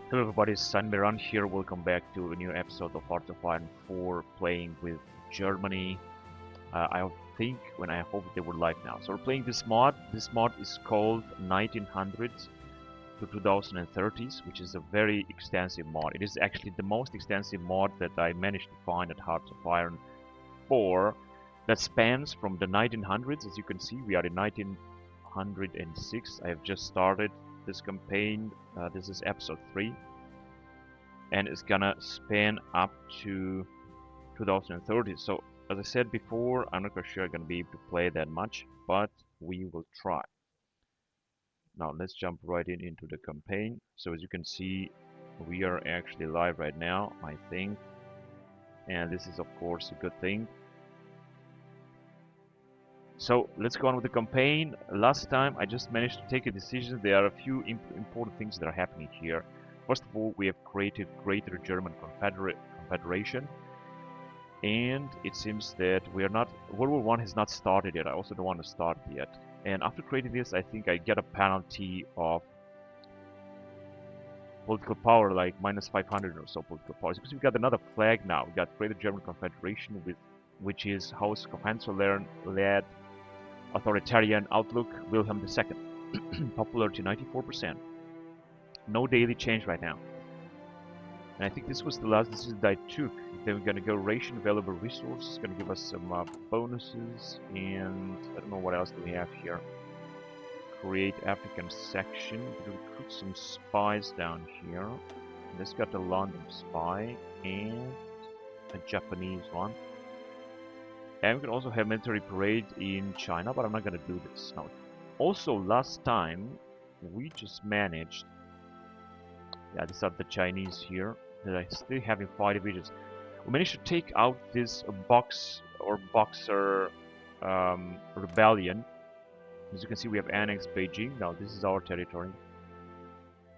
Hello everybody, it's Sanberan here. Welcome back to a new episode of Hearts of Iron 4 playing with Germany. I think when I hope they were live now. So we're playing this mod. This mod is called 1900s to 2030s, which is a very extensive mod. It is actually the most extensive mod that I managed to find at Hearts of Iron 4 that spans from the 1900s. As you can see, we are in 1906. I have just started this campaign. This is episode 3, and it's gonna span up to 2030. So as I said before, I'm not quite sure I'm gonna be able to play that much, but we will try. Now let's jump right into the campaign. So as you can see, we are actually live right now, I think, and this is of course a good thing. So let's go on with the campaign. Last time I just managed to take a decision. There are a few important things that are happening here. First of all, we have created Greater German Confederation, and it seems that we are not. World War I has not started yet. I also don't want to start yet. And after creating this, I think I get a penalty of political power, like minus 500 or so political power. Because we got another flag now. We got Greater German Confederation, which is House of Hohenzollern-led authoritarian outlook, Wilhelm II. Popularity 94%. No daily change right now. And I think this was the last decision that I took. Then we're gonna go ration available resources, gonna give us some bonuses, and I don't know what else do we have here. Create African section, recruit some spies down here. This got a London spy and a Japanese one. And we can also have military parade in China, but I'm not gonna do this now. Also, last time we just managed. Yeah, these are the Chinese here that I still have in 5 divisions. We managed to take out this Boxer rebellion. As you can see, we have annexed Beijing. Now this is our territory,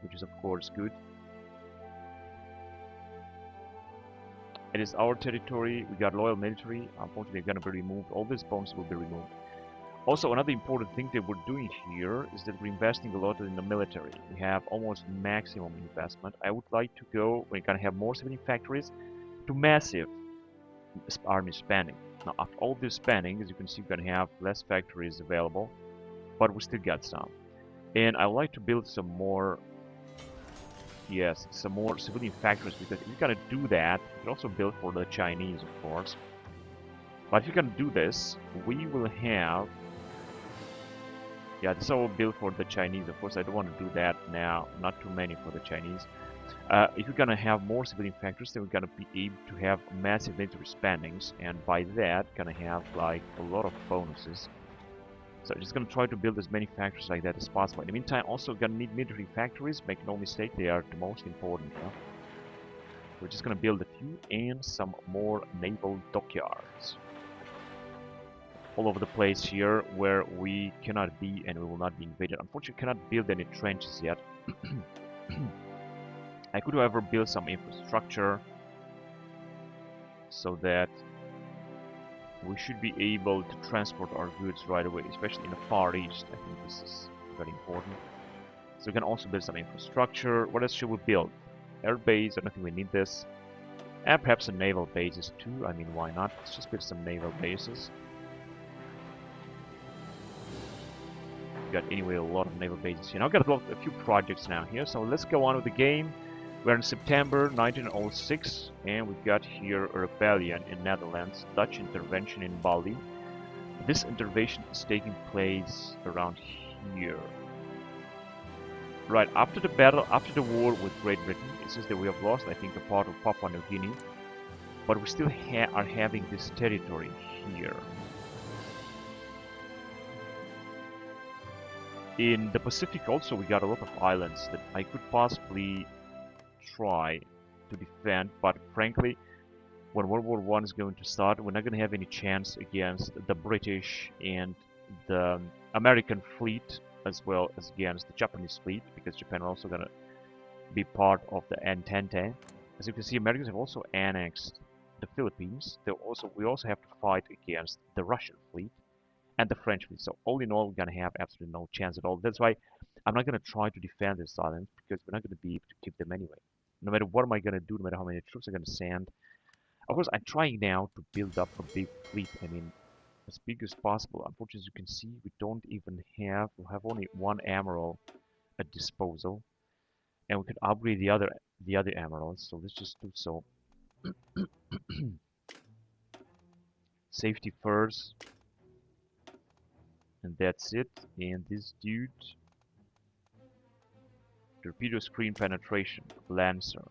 which is of course good. It is our territory. We got loyal military. Unfortunately, they're going to be removed. All these bombs will be removed. Also, another important thing that we're doing here is that we're investing a lot in the military. We have almost maximum investment. I would like to go, we're going to have more civilian factories, to massive army spending. Now, after all this spending, as you can see, we're going to have less factories available, but we still got some. And I would like to build some more, yes, some more civilian factories, because if you're going to do that, you can also build for the Chinese, of course. But if you're going to do this, we will have. Yeah, this is all built for the Chinese. Of course, I don't want to do that now. Not too many for the Chinese. If we're gonna have more civilian factories, then we're gonna be able to have massive military spendings, and by that, gonna have like a lot of bonuses. So I'm just gonna try to build as many factories like that as possible. In the meantime, also gonna need military factories. Make no mistake, they are the most important. Yeah? We're just gonna build a few and some more naval dockyards all over the place here where we cannot be and we will not be invaded. Unfortunately, cannot build any trenches yet. I could, however, build some infrastructure so that we should be able to transport our goods right away, especially in the Far East. I think this is very important. So we can also build some infrastructure. What else should we build? Air base, I don't think we need this. And perhaps some naval bases too. I mean, why not? Let's just build some naval bases. Got anyway a lot of naval bases here. Now I've got a few projects now here, so let's go on with the game. We're in September 1906, and we've got here a rebellion in Netherlands, Dutch intervention in Bali. This intervention is taking place around here. Right after the battle, after the war with Great Britain, it says that we have lost, I think, a part of Papua New Guinea, but we still are having this territory here. In the Pacific also we got a lot of islands that I could possibly try to defend, but frankly, when World War I is going to start, we're not going to have any chance against the British and the American fleet, as well as against the Japanese fleet, because Japan is also going to be part of the Entente. As you can see, Americans have also annexed the Philippines. We also have to fight against the Russian fleet and the French fleet. So all in all, we're going to have absolutely no chance at all. That's why I'm not going to try to defend this island because we're not going to be able to keep them anyway. No matter what am I going to do, no matter how many troops I'm going to send. Of course, I'm trying now to build up a big fleet. I mean, as big as possible. Unfortunately, as you can see, we don't even have, we have only one admiral at disposal. And we could upgrade the other admirals, so let's just do so. Safety first. And that's it. And this dude, torpedo screen penetration, Lancer.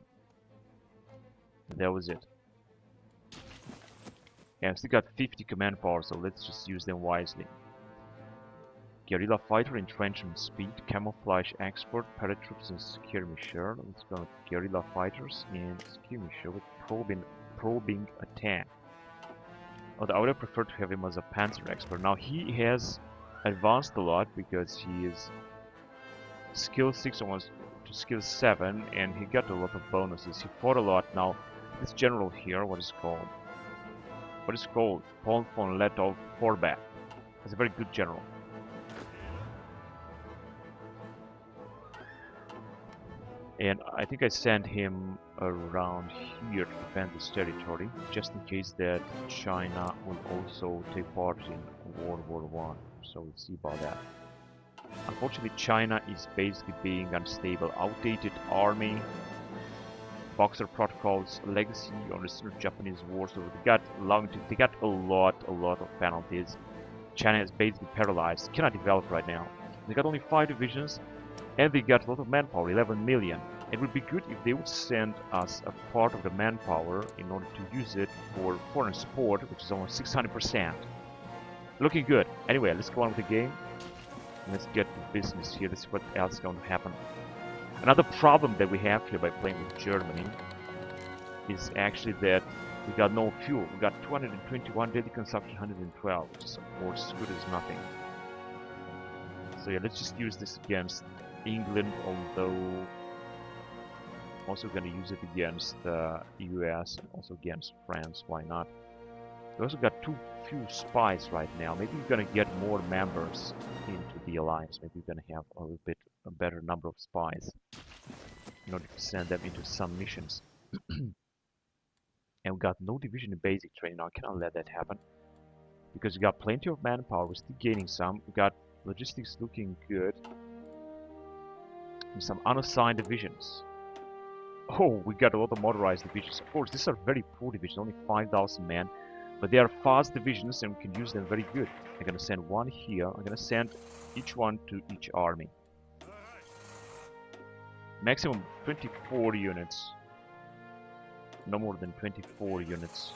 And that was it. And I've still got 50 command power, so let's just use them wisely. Guerrilla fighter, entrenchment speed, camouflage expert, paratroops and skirmisher. Let's go with guerrilla fighters and skirmisher with probing attack. Although I would have preferred to have him as a panzer expert. Now he has advanced a lot because he is skill 6 almost to skill 7 and he got a lot of bonuses. He fought a lot. Now this general here, what is called? What is called? Paul von Letov Forbach. He's a very good general. And I think I sent him around here to defend this territory, just in case that China will also take part in World War I. So we'll see about that. Unfortunately, China is basically being unstable. Outdated army, Boxer protocols, legacy on the Sino-Japanese war. So they got a lot of penalties. China is basically paralyzed, cannot develop right now. They got only 5 divisions. And they got a lot of manpower, 11 million. It would be good if they would send us a part of the manpower in order to use it for foreign support, which is almost 600%. Looking good. Anyway, let's go on with the game. Let's get to business here. Let's see what else is going to happen. Another problem that we have here by playing with Germany is actually that we got no fuel. We got 221, daily consumption 112, which is of course good as nothing. So yeah, let's just use this against England, although I'm also going to use it against the US and also against France. Why not? We also got few spies right now. Maybe we're going to get more members into the alliance. Maybe we're going to have a little bit a better number of spies in order to send them into some missions. And we got no division in basic training. Now I cannot let that happen because we got plenty of manpower. We're still gaining some. We got logistics looking good. And some unassigned divisions. Oh, we got a lot of motorized divisions. Of course, these are very poor divisions, only 5,000 men. But they are fast divisions and we can use them very good. I'm going to send one here. I'm going to send each one to each army. Maximum 24 units. No more than 24 units.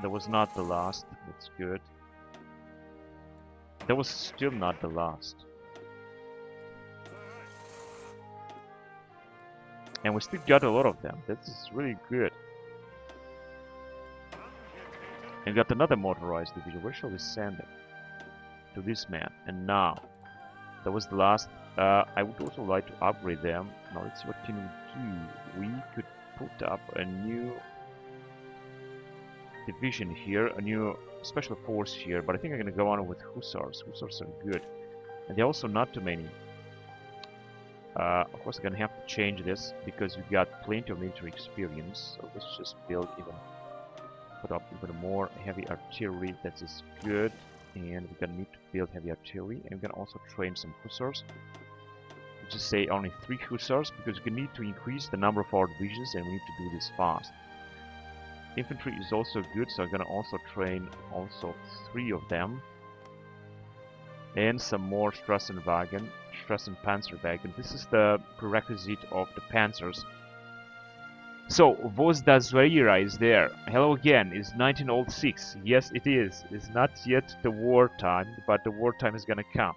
That was not the last. That's good. That was still not the last. And we still got a lot of them. That's really good. And got another motorized division. Where shall we send it? To this man. And now, that was the last. I would also like to upgrade them. Now let's see what can we do. We could put up a new division here, a new special force here. But I think I'm going to go on with hussars. Hussars are good. And they're also not too many. Of course, I'm going to have to change this because we got plenty of military experience. So let's just put up even more heavy artillery. That is good. And we're going to need to build heavy artillery. And we're going to also train some hussars. Let's just say only 3 hussars because we need to increase the number of our divisions and we need to do this fast. Infantry is also good, so I'm going to also train also 3 of them. And some more Strassenwagen, Strassenpanzerwagen. This is the prerequisite of the panzers. So, was das Weira is there. Hello again, is 1906. Yes, it is. It's not yet the wartime, but the wartime is gonna come.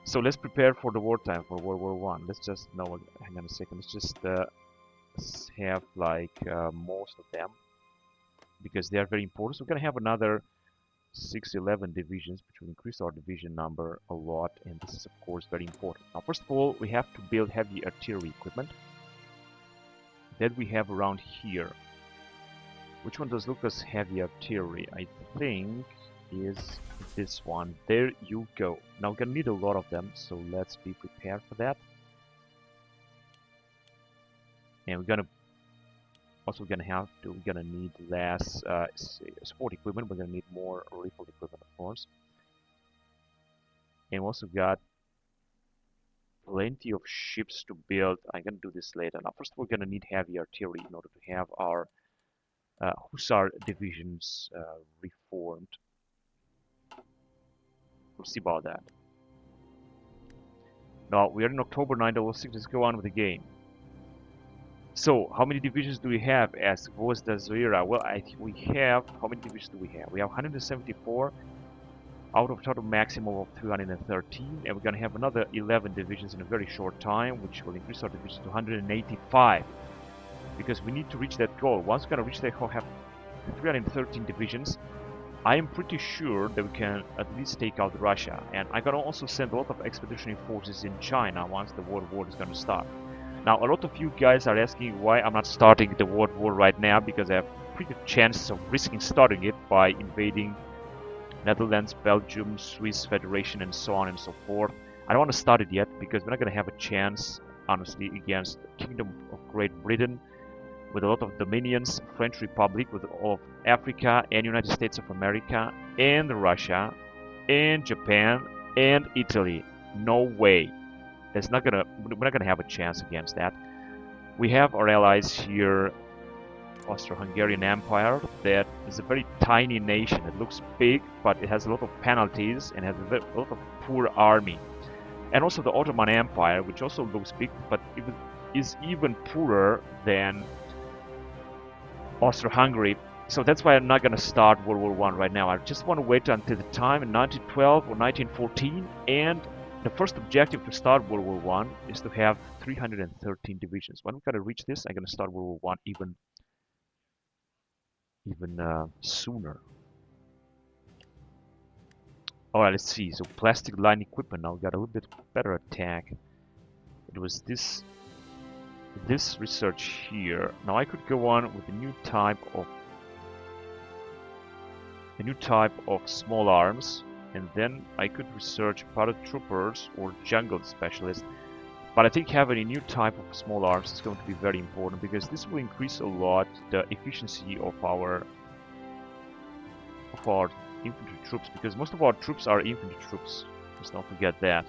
So let's prepare for the wartime, for World War I. Let's just, no, hang on a second. Let's just have like most of them. Because they are very important. So we're gonna have another 611 divisions, which will increase our division number a lot, and this is of course very important. Now first of all, we have to build heavy artillery equipment that we have around here. Which one does look as heavy artillery? I think is this one. There you go. Now we're gonna need a lot of them, so let's be prepared for that. And we're gonna need less support equipment. We're gonna need more rifle equipment, of course. And we also got plenty of ships to build. I'm gonna do this later. Now, first we're gonna need heavy artillery in order to have our Hussar divisions reformed. We'll see about that. Now, we are in October 906. Let's go on with the game. So, how many divisions do we have as Gvozda Zoira? Well, I think we have... How many divisions do we have? We have 174 out of total maximum of 313. And we're going to have another 11 divisions in a very short time, which will increase our divisions to 185. Because we need to reach that goal. Once we're going to reach that goal, have 313 divisions, I am pretty sure that we can at least take out Russia. And I'm going to also send a lot of expeditionary forces in China once the World War is going to start. Now, a lot of you guys are asking why I'm not starting the World War right now, because I have pretty good chances of risking starting it by invading Netherlands, Belgium, Swiss Federation, and so on and so forth. I don't want to start it yet because we're not going to have a chance, honestly, against the Kingdom of Great Britain with a lot of dominions, French Republic with all of Africa and United States of America, and Russia, and Japan, and Italy. No way. We're not gonna have a chance against that. We have our allies here, Austro-Hungarian Empire, that is a very tiny nation. It looks big, but it has a lot of penalties and has a lot of poor army. And also the Ottoman Empire, which also looks big, but it is even poorer than Austro-Hungary. So that's why I'm not going to start World War I right now. I just want to wait until the time in 1912 or 1914. And the first objective to start World War I is to have 313 divisions. When we're going to reach this, I'm going to start World War I even sooner. Alright, let's see. So plastic line equipment now got a little bit better attack. It was this research here. Now I could go on with a new type of small arms, and then I could research paratroopers or jungle specialists. But I think having a new type of small arms is going to be very important, because this will increase a lot the efficiency of our infantry troops, because most of our troops are infantry troops. Let's not forget that.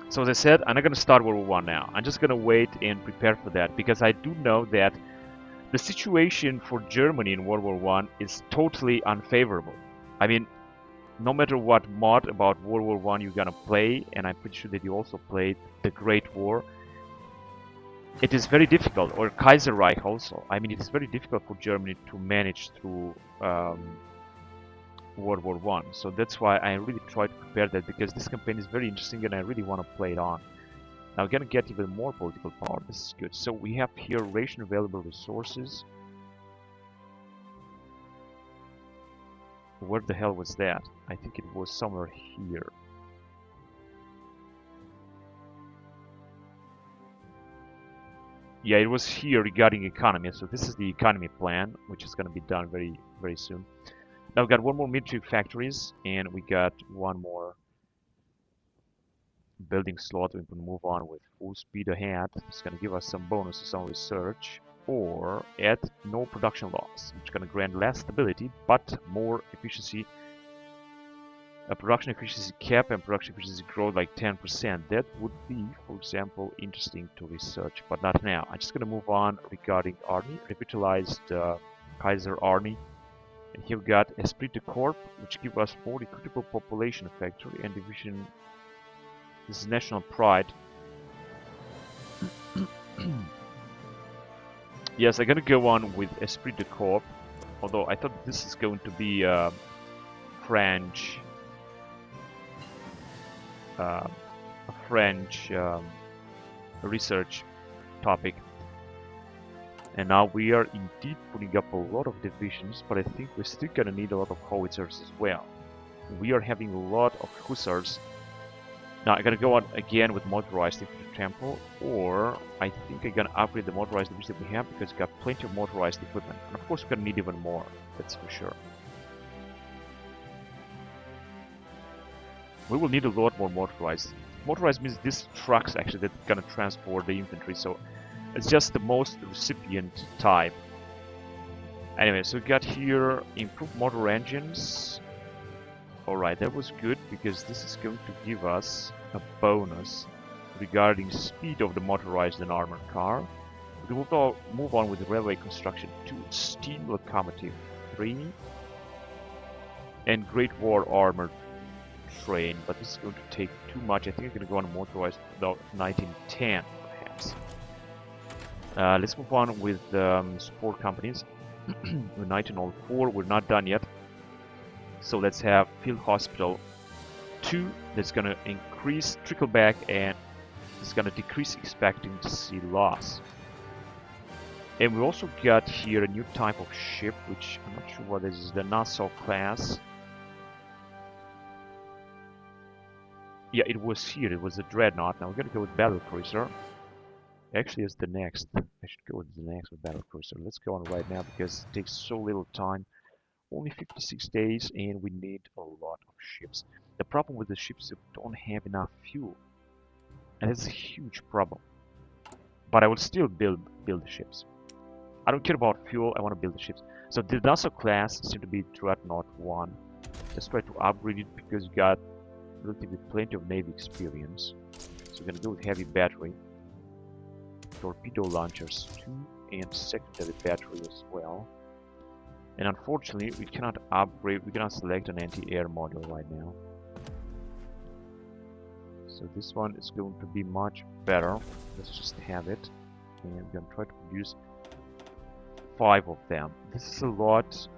So as I said, I'm not going to start World War I now. I'm just going to wait and prepare for that, because I do know that the situation for Germany in World War I is totally unfavorable. I mean, no matter what mod about World War I you're going to play, and I'm pretty sure that you also played the Great War, it is very difficult, or Kaiserreich also. I mean, it is very difficult for Germany to manage through World War I. So that's why I really try to prepare that, because this campaign is very interesting and I really want to play it on. Now we're gonna get even more political power. This is good. So we have here ration available resources. Where the hell was that? I think it was somewhere here. Yeah, it was here regarding economy. So this is the economy plan, which is going to be done very, very soon. Now we got one more military factories, and we got one more building slot. We can move on with full speed ahead. It's going to give us some bonuses on research, or add no production loss, which is going to grant less stability but more efficiency. Production efficiency cap and production efficiency growth like 10%. That would be, for example, interesting to research, but not now. I'm just going to move on regarding army. Revitalized Kaiser army. And here we got Esprit de Corps, which give us 40 critical population factory and division. This is national pride. Yes, I'm going to go on with Esprit de Corps, although I thought this is going to be French. A French research topic, and now we are indeed putting up a lot of divisions, but I think we're still gonna need a lot of howitzers as well. We are having a lot of hussars Now I'm gonna go on again with motorized infantry temple, or I think I'm gonna upgrade the motorized division we have because we've got plenty of motorized equipment. And of course we're gonna need even more, that's for sure. We will need a lot more motorized. Motorized means these trucks actually that are gonna transport the infantry, so it's just the most recipient type. Anyway, so we got here improved motor engines. Alright, that was good because this is going to give us a bonus regarding speed of the motorized and armored car. We will move on with the railway construction 2, steam locomotive 3, and Great War armored train, but this is going to take too much. I think I'm going to go on motorized 1910 perhaps. Let's move on with support companies. With 1904, we're not done yet. So let's have Field Hospital 2, that's going to increase trickleback and it's going to decrease expectancy loss. And we also got here a new type of ship, which I'm not sure what this is, the Nassau class. Yeah, it was here, it was a Dreadnought. Now we're going to go with Battlecruiser. Actually, it's the next. I should go with the next with Battlecruiser. Let's go on right now because it takes so little time. Only 56 days and we need a lot of ships. The problem with the ships is we don't have enough fuel. And it's a huge problem. But I will still build the ships. I don't care about fuel, I want to build the ships. So the Nassau class seems to be Dreadnought 1. Let's try to upgrade it because you got relatively plenty of Navy experience. So we're going to go with heavy battery. Torpedo launchers 2 and secondary battery as well. And unfortunately, we cannot upgrade, we cannot select an anti-air module right now. So this one is going to be much better. Let's just have it. And we're going to try to produce 5 of them. This is a lot,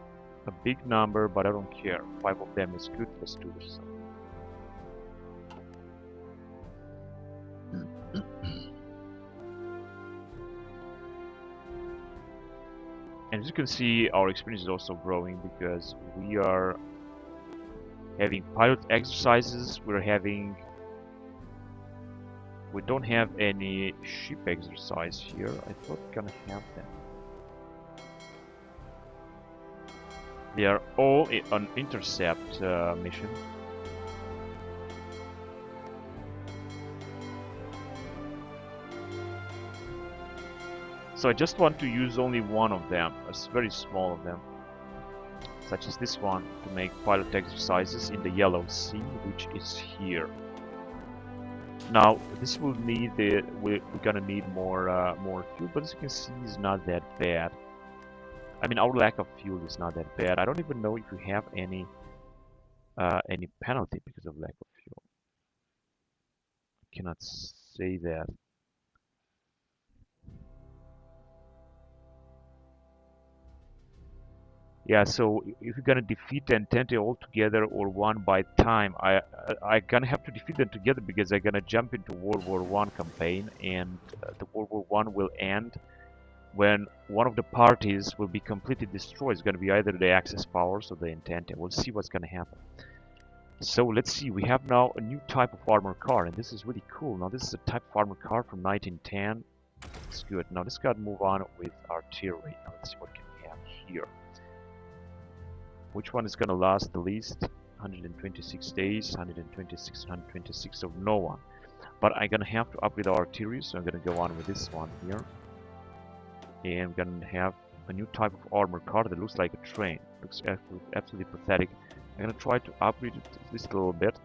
a big number, but I don't care. 5 of them is good, let's do this. And as you can see, our experience is also growing because we are having pilot exercises, we don't have any ship exercise here. I thought we are gonna have them. They are all on intercept mission. So I just want to use only one of them, a very small of them, such as this one, to make pilot exercises in the Yellow Sea, which is here. Now this will need we're gonna need more fuel, but as you can see, it's not that bad. I mean, our lack of fuel is not that bad. I don't even know if we have any penalty because of lack of fuel. I cannot say that. Yeah, so if you're gonna defeat Entente all together or one by time, I gonna have to defeat them together because I'm gonna jump into World War I campaign, and the World War I will end when one of the parties will be completely destroyed. It's gonna be either the Axis powers or the Entente. We'll see what's gonna happen. So let's see, we have now a new type of armored car, and this is really cool. Now this is a type of armored car from 1910. It's good. Now let's go and move on with artillery. Now let's see what can we have here. Which one is going to last the least? 126 days, 126, 126, so no one. But I'm going to have to upgrade our artillery, so I'm going to go on with this one here. And I'm going to have a new type of armored car that looks like a train. Looks absolutely pathetic. I'm going to try to upgrade it just a little bit.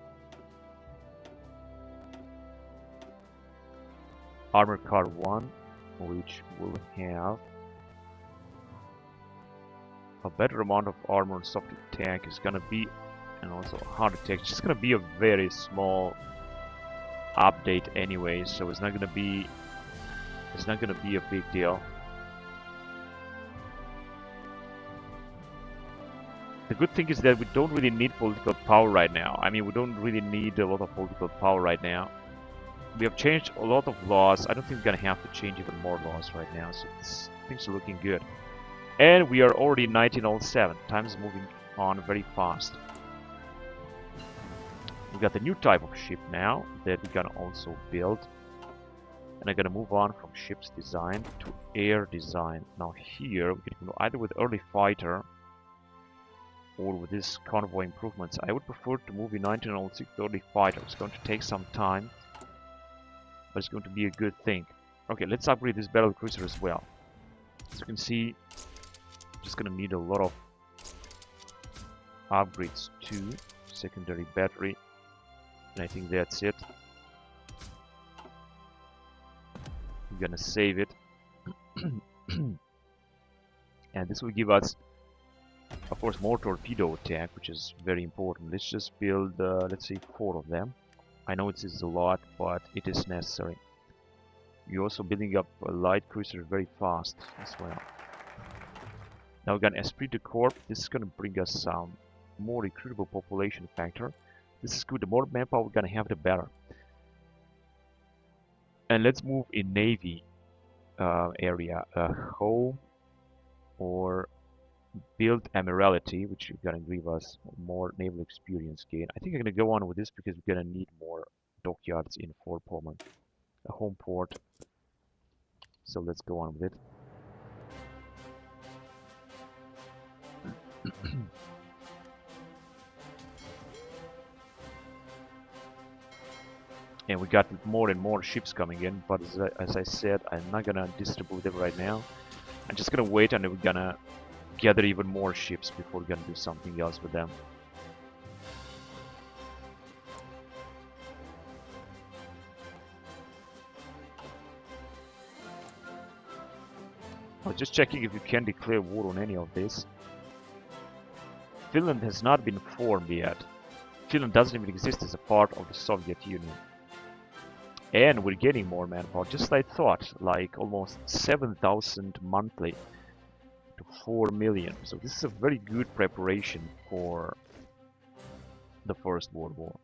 Armored car 1, which will have a better amount of armor and soft attack is gonna be, and also hard attack. It's just gonna be a very small update anyway, so it's not gonna be a big deal. The good thing is that we don't really need political power right now. I mean, we don't really need a lot of political power right now. We have changed a lot of laws. I don't think we're gonna have to change even more laws right now, so things are looking good. And we are already in 1907. Time is moving on very fast. We got the new type of ship now that we're gonna also build. And I'm gonna move on from ships design to air design. Now here, we can go either with early fighter or with this convoy improvements. I would prefer to move in 1906 to early fighter. It's going to take some time, but it's going to be a good thing. Okay, let's upgrade this battle cruiser as well. As you can see, just gonna need a lot of upgrades too. Secondary battery, and I think that's it. We're gonna save it. And this will give us, of course, more torpedo attack, which is very important. Let's just build, let's say, 4 of them. I know it is a lot, but it is necessary. You're also building up a light cruiser very fast as well. Now we got Esprit de Corps. This is gonna bring us some more recruitable population factor. This is good. The more manpower we're gonna have, the better. And let's move in Navy area, HoI or build Admiralty, which is gonna give us more naval experience gain. I think I'm gonna go on with this because we're gonna need more dockyards in Fort Pullman, a home port. So let's go on with it. And we got more and more ships coming in, but as I said, I'm not gonna distribute them right now. I'm just gonna wait and we're gonna gather even more ships before we're gonna do something else with them. I was just checking if you can declare war on any of this. Finland has not been formed yet. Finland doesn't even exist as a part of the Soviet Union. And we're getting more manpower, just like I thought, like almost 7,000 monthly to 4 million. So this is a very good preparation for the First World War.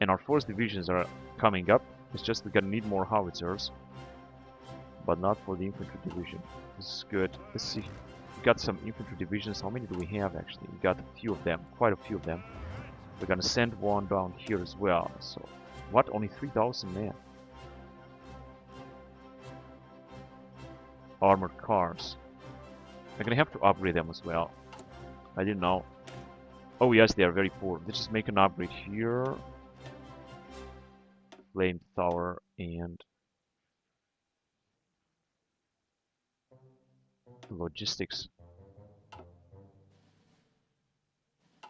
And our force divisions are coming up. It's just we're gonna need more howitzers, but not for the infantry division. This is good. Let's see. We got some infantry divisions. How many do we have actually? We got a few of them, quite a few of them. We're gonna send one down here as well. So, what? Only 3,000 men. Armored cars. I'm gonna have to upgrade them as well. I didn't know. Oh yes, they are very poor. Let's just make an upgrade here. Flame tower and logistics.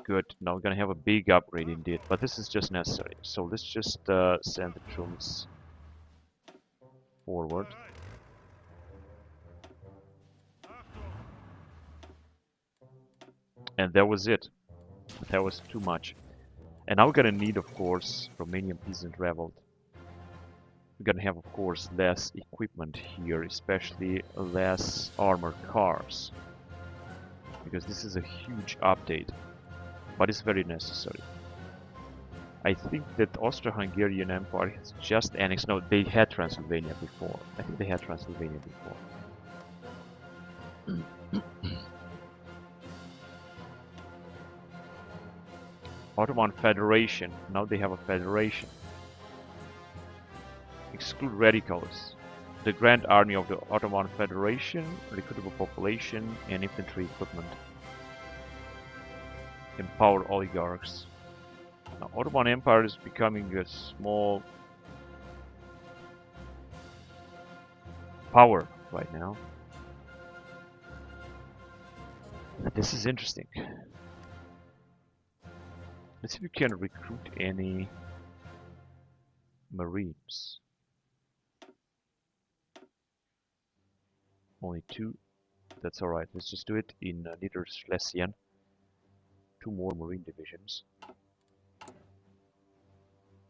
Good. Now we're gonna have a big upgrade indeed, but this is just necessary. So let's just send the troops forward. And that was it. That was too much. And now we're gonna need, of course, Romanian peasant revolt. We're gonna have, of course, less equipment here, especially less armored cars, because this is a huge update. But it's very necessary. I think that Austro-Hungarian Empire has just annexed. No, they had Transylvania before. I think they had Transylvania before. Ottoman Federation. Now they have a federation. Exclude radicals. The Grand Army of the Ottoman Federation, recruitable population, and infantry equipment. Empower oligarchs. Now, Ottoman Empire is becoming a small power right now. This is interesting. Let's see if we can recruit any Marines. Only 2. That's alright. Let's just do it in Niederschlesien. 2 more Marine divisions.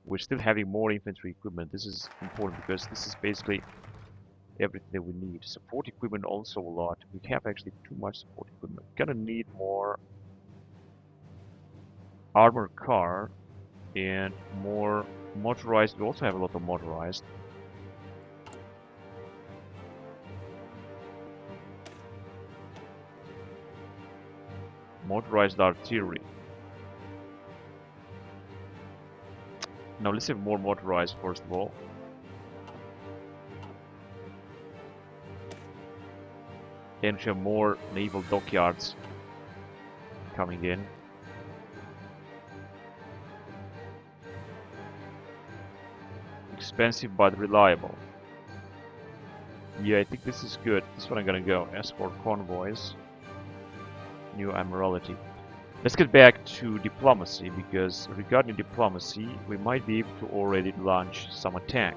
We're still having more infantry equipment. This is important because this is basically everything that we need. Support equipment also a lot. We have actually too much support equipment. Gonna need more armored car and more motorized. We also have a lot of motorized. Motorized artillery. Now let's have more motorized first of all. Then we have more naval dockyards coming in. Expensive but reliable. Yeah, I think this is good. This one I'm gonna go. Escort convoys. New Admiralty. Let's get back to diplomacy, because regarding diplomacy, we might be able to already launch some attack.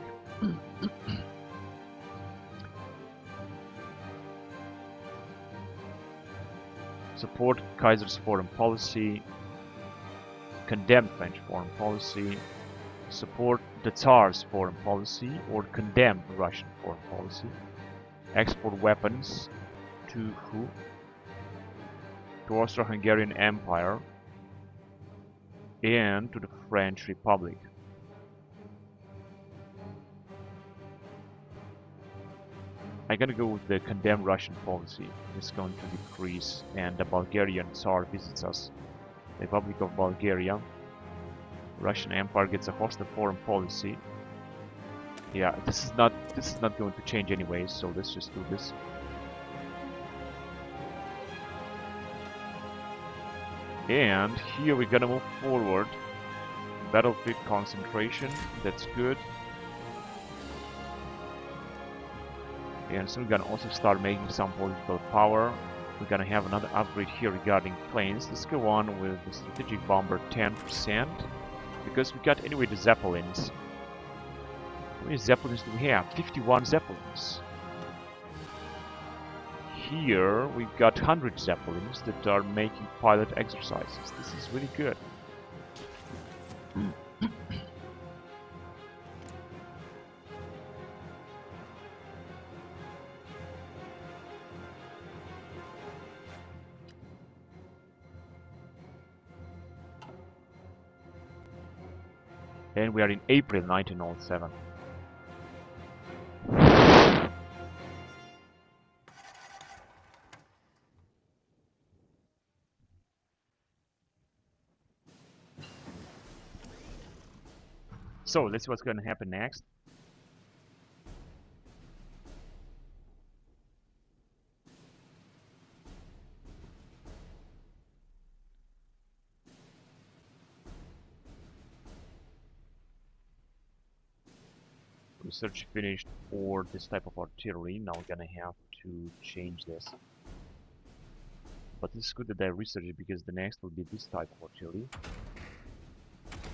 Support Kaiser's foreign policy. Condemn French foreign policy. Support the Tsar's foreign policy, or condemn Russian foreign policy. Export weapons to who? To Austro-Hungarian Empire and to the French Republic. I'm gonna go with the condemn Russian policy. It's going to decrease, and the Bulgarian Tsar visits us. Republic of Bulgaria. Russian Empire gets a hostile foreign policy. Yeah, this is not going to change anyway, so let's just do this. And here we're gonna move forward. Battlefield concentration, that's good. And so we're gonna also start making some political power. We're gonna have another upgrade here regarding planes. Let's go on with the strategic bomber 10%, because we got anyway the Zeppelins. How many Zeppelins do we have? 51 Zeppelins. Here we've got 100 Zeppelins that are making pilot exercises. This is really good. And we are in April 1907. So let's see what's going to happen next. Research finished for this type of artillery. Now we're gonna have to change this. But this is good that I researched it, because the next will be this type of artillery.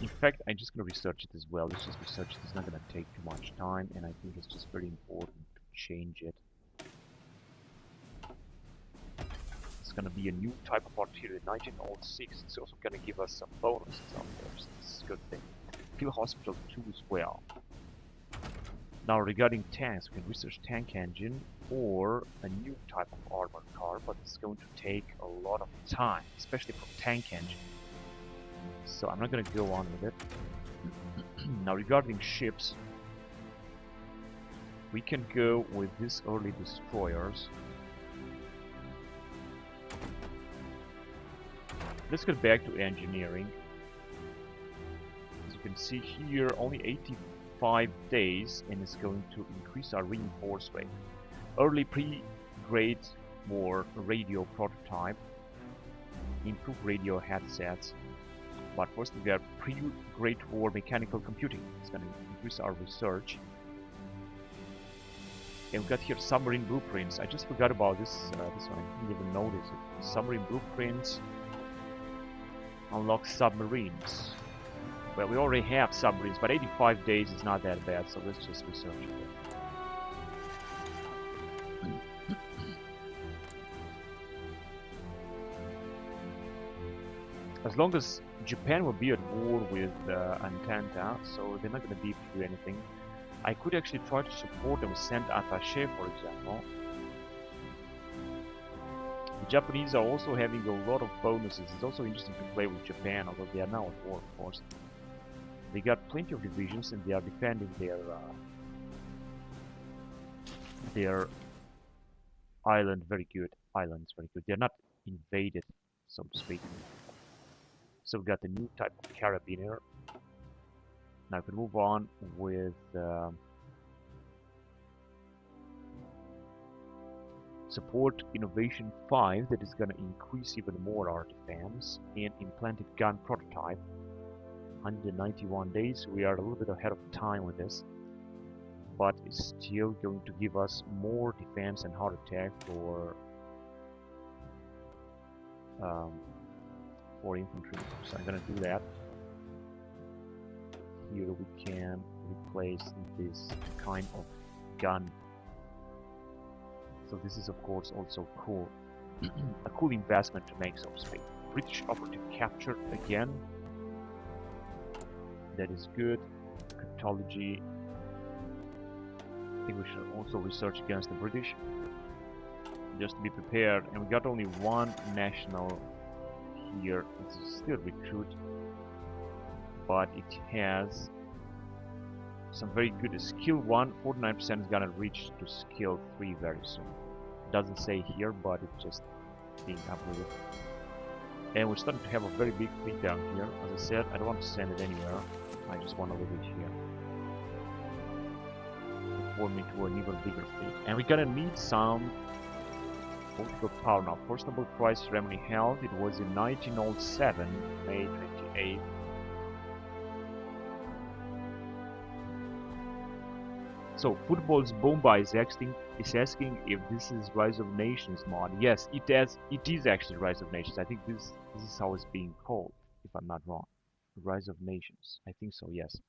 In fact, I'm just gonna research it as well. Let's just research it. It's not gonna take too much time, and I think it's just very important to change it. It's gonna be a new type of artillery, 1906. It's also gonna give us some bonuses out there, so this is a good thing. Field Hospital 2 as well. Now regarding tanks, we can research tank engine or a new type of armored car, but it's going to take a lot of time, especially for tank engine. So I'm not going to go on with it. Now regarding ships, we can go with these early destroyers. Let's get back to engineering. As you can see here, only 85 days, and it's going to increase our reinforce rate. Early pre-Great War radio prototype, improved radio headsets. But first we have pre-Great War mechanical computing. It's going to increase our research. And we got here submarine blueprints. I just forgot about this one. I didn't even notice it. Submarine blueprints unlock submarines. Well, we already have submarines, but 85 days is not that bad, so let's just research it. As long as Japan will be at war with Entente, so they're not going to be able to do anything. I could actually try to support them, send attaché, for example. The Japanese are also having a lot of bonuses. It's also interesting to play with Japan, although they are now at war, of course. They got plenty of divisions, and they are defending their island very good. Islands very good. They're not invaded, so to speak. So we got the new type of carabiner. Now I can move on with support innovation 5, that is going to increase even more our defense, and implanted gun prototype, 191 days. We are a little bit ahead of time with this, but it's still going to give us more defense and heart attack for infantry. So I'm going to do that. Here we can replace this kind of gun. So this is of course also cool. A cool investment to make, so to speak. British operative capture again. That is good. Cryptology. I think we should also research against the British, just to be prepared. And we got only one national here. It's still recruit, but it has some very good skill 1. 49% is gonna reach to skill 3 very soon. Doesn't say here, but it's just being uploaded. And we're starting to have a very big fleet down here. As I said, I don't want to send it anywhere. I just want to leave it here. Form into an even bigger fleet. And we're gonna need some political power now. First Nobel Prize ceremony held. It was in 1907, May 28th. So, Football's Bomba is asking if this is Rise of Nations mod. Yes, it is actually Rise of Nations. I think this is how it's being called, if I'm not wrong. Rise of Nations. I think so, yes.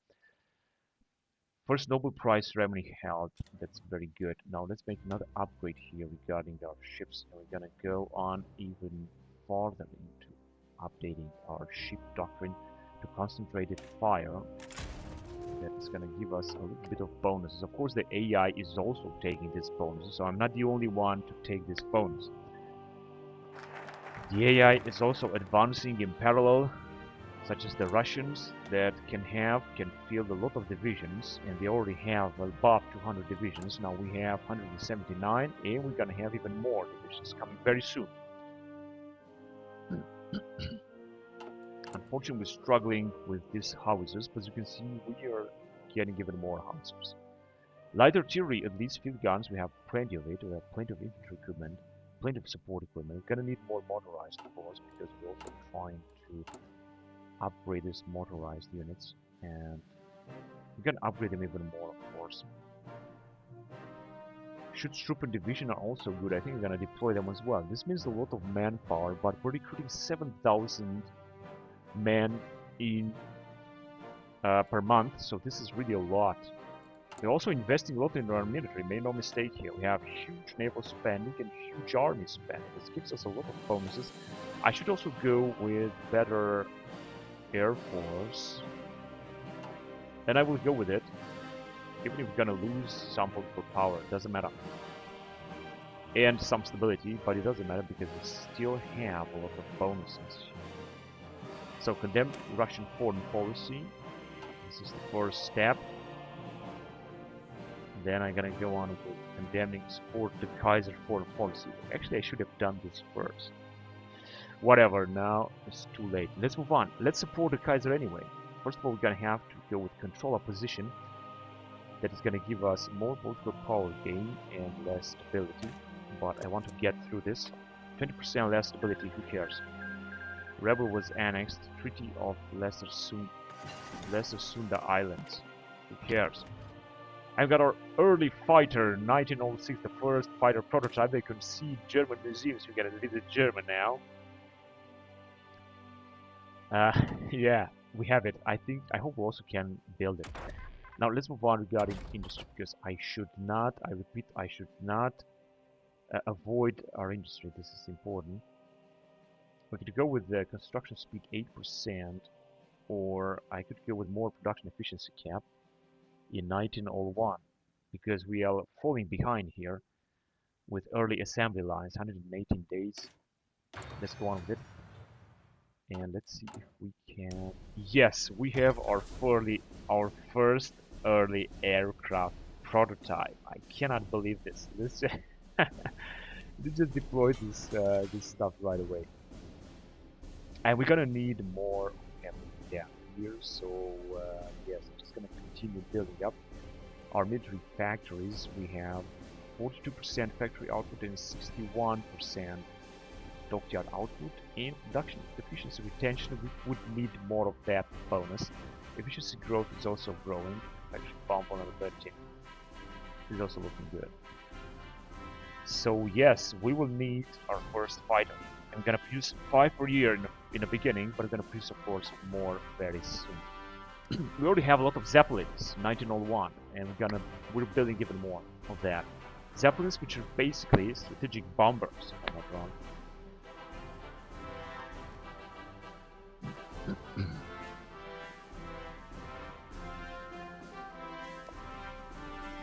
First Nobel Prize ceremony held. That's very good. Now let's make another upgrade here regarding our ships. And we're gonna go on even farther into updating our ship doctrine to concentrated fire. That is going to give us a little bit of bonuses. Of course, the AI is also taking this bonus, so I'm not the only one to take this bonus. The AI is also advancing in parallel, such as the Russians that can field a lot of divisions, and they already have above 200 divisions. Now we have 179, and we're going to have even more divisions coming very soon. Unfortunately, we're struggling with these howitzers, but as you can see, we are getting even more howitzers. Light artillery, at least field guns, we have plenty of it. We have plenty of infantry equipment, plenty of support equipment. We're gonna need more motorized, of course, because we're also trying to upgrade these motorized units, and we're gonna upgrade them even more, of course. Schutztruppen division are also good. I think we're gonna deploy them as well. This means a lot of manpower, but we're recruiting 7,000 men in per month, so this is really a lot. We're also investing a lot in our military. Make no mistake here. We have huge naval spending and huge army spending. This gives us a lot of bonuses. I should also go with better air force, and I will go with it. Even if we're gonna lose some political power, it doesn't matter. And some stability, but it doesn't matter because we still have a lot of bonuses. So condemn Russian foreign policy. This is the first step. Then I'm gonna go on with condemning support the Kaiser foreign policy. Actually, I should have done this first. Whatever, now it's too late. Let's move on. Let's support the Kaiser anyway. First of all, we're gonna have to go with control opposition. That is gonna give us more political power gain and less stability. But I want to get through this. 20% less stability, who cares? Rebel was annexed. Treaty of Lesser Sunda Islands. Who cares? I've got our early fighter, 1906, the first fighter prototype. They can see German museums. We're gonna visit German now. Yeah, we have it. I hope we also can build it. Now let's move on regarding industry, because I should not, I repeat, I should not avoid our industry. This is important. We could go with the construction speed 8%, or I could go with more production efficiency cap in 1901, because we are falling behind here with early assembly lines, 118 days. Let's go on with it. And let's see if we can... Yes, we have our first early aircraft prototype. I cannot believe this. Let's just deploy this stuff right away. And we're gonna need more down here, so yes, just it's going to continue building up. Our military factories, we have 42% factory output and 61% dockyard output. And production efficiency retention, we would need more of that bonus. Efficiency growth is also growing. Actually, bump on another 13. It's also looking good. So yes, we will need our first fighter. I'm gonna produce 5 per year in the beginning, but I'm gonna produce, of course, more very soon. We already have a lot of Zeppelins, 1901, and we're building even more of that. Zeppelins, which are basically strategic bombers, if I'm not wrong.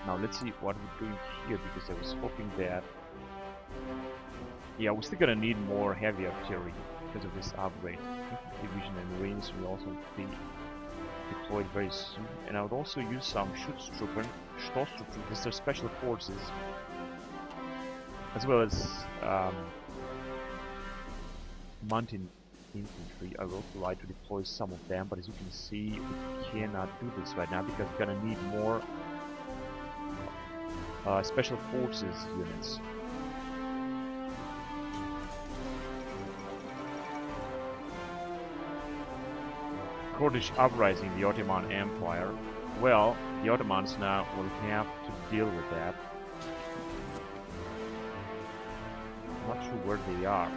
Now let's see what we're doing here, because I was hoping that, yeah, we're still gonna need more heavy artillery because of this upgrade. Division and Marines will also be deployed very soon, and I would also use some Schutztruppen, these are special forces, as well as mountain infantry. I would also like to deploy some of them, but as you can see, we cannot do this right now because we're gonna need more special forces units. Kurdish uprising, the Ottoman Empire. Well, the Ottomans now will have to deal with that. I'm not sure where they are.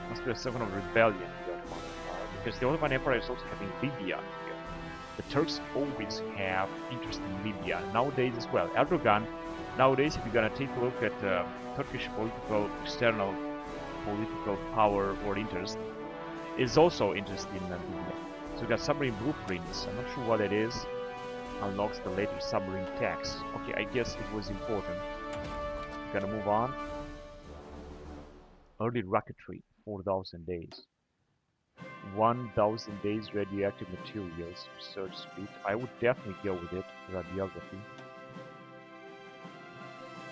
Must be some kind of rebellion in the Ottoman Empire, because the Ottoman Empire is also having Libya here. The Turks always have interest in Libya, nowadays as well. Erdogan, nowadays, if you're gonna take a look at Turkish external political power or interest, is also interested in Libya. So we got submarine blueprints. I'm not sure what it is. Unlocks the later submarine tax. Okay, I guess it was important. Gonna move on. Early rocketry, 4,000 days. 1,000 days radioactive materials, research speed. I would definitely go with it, radiography.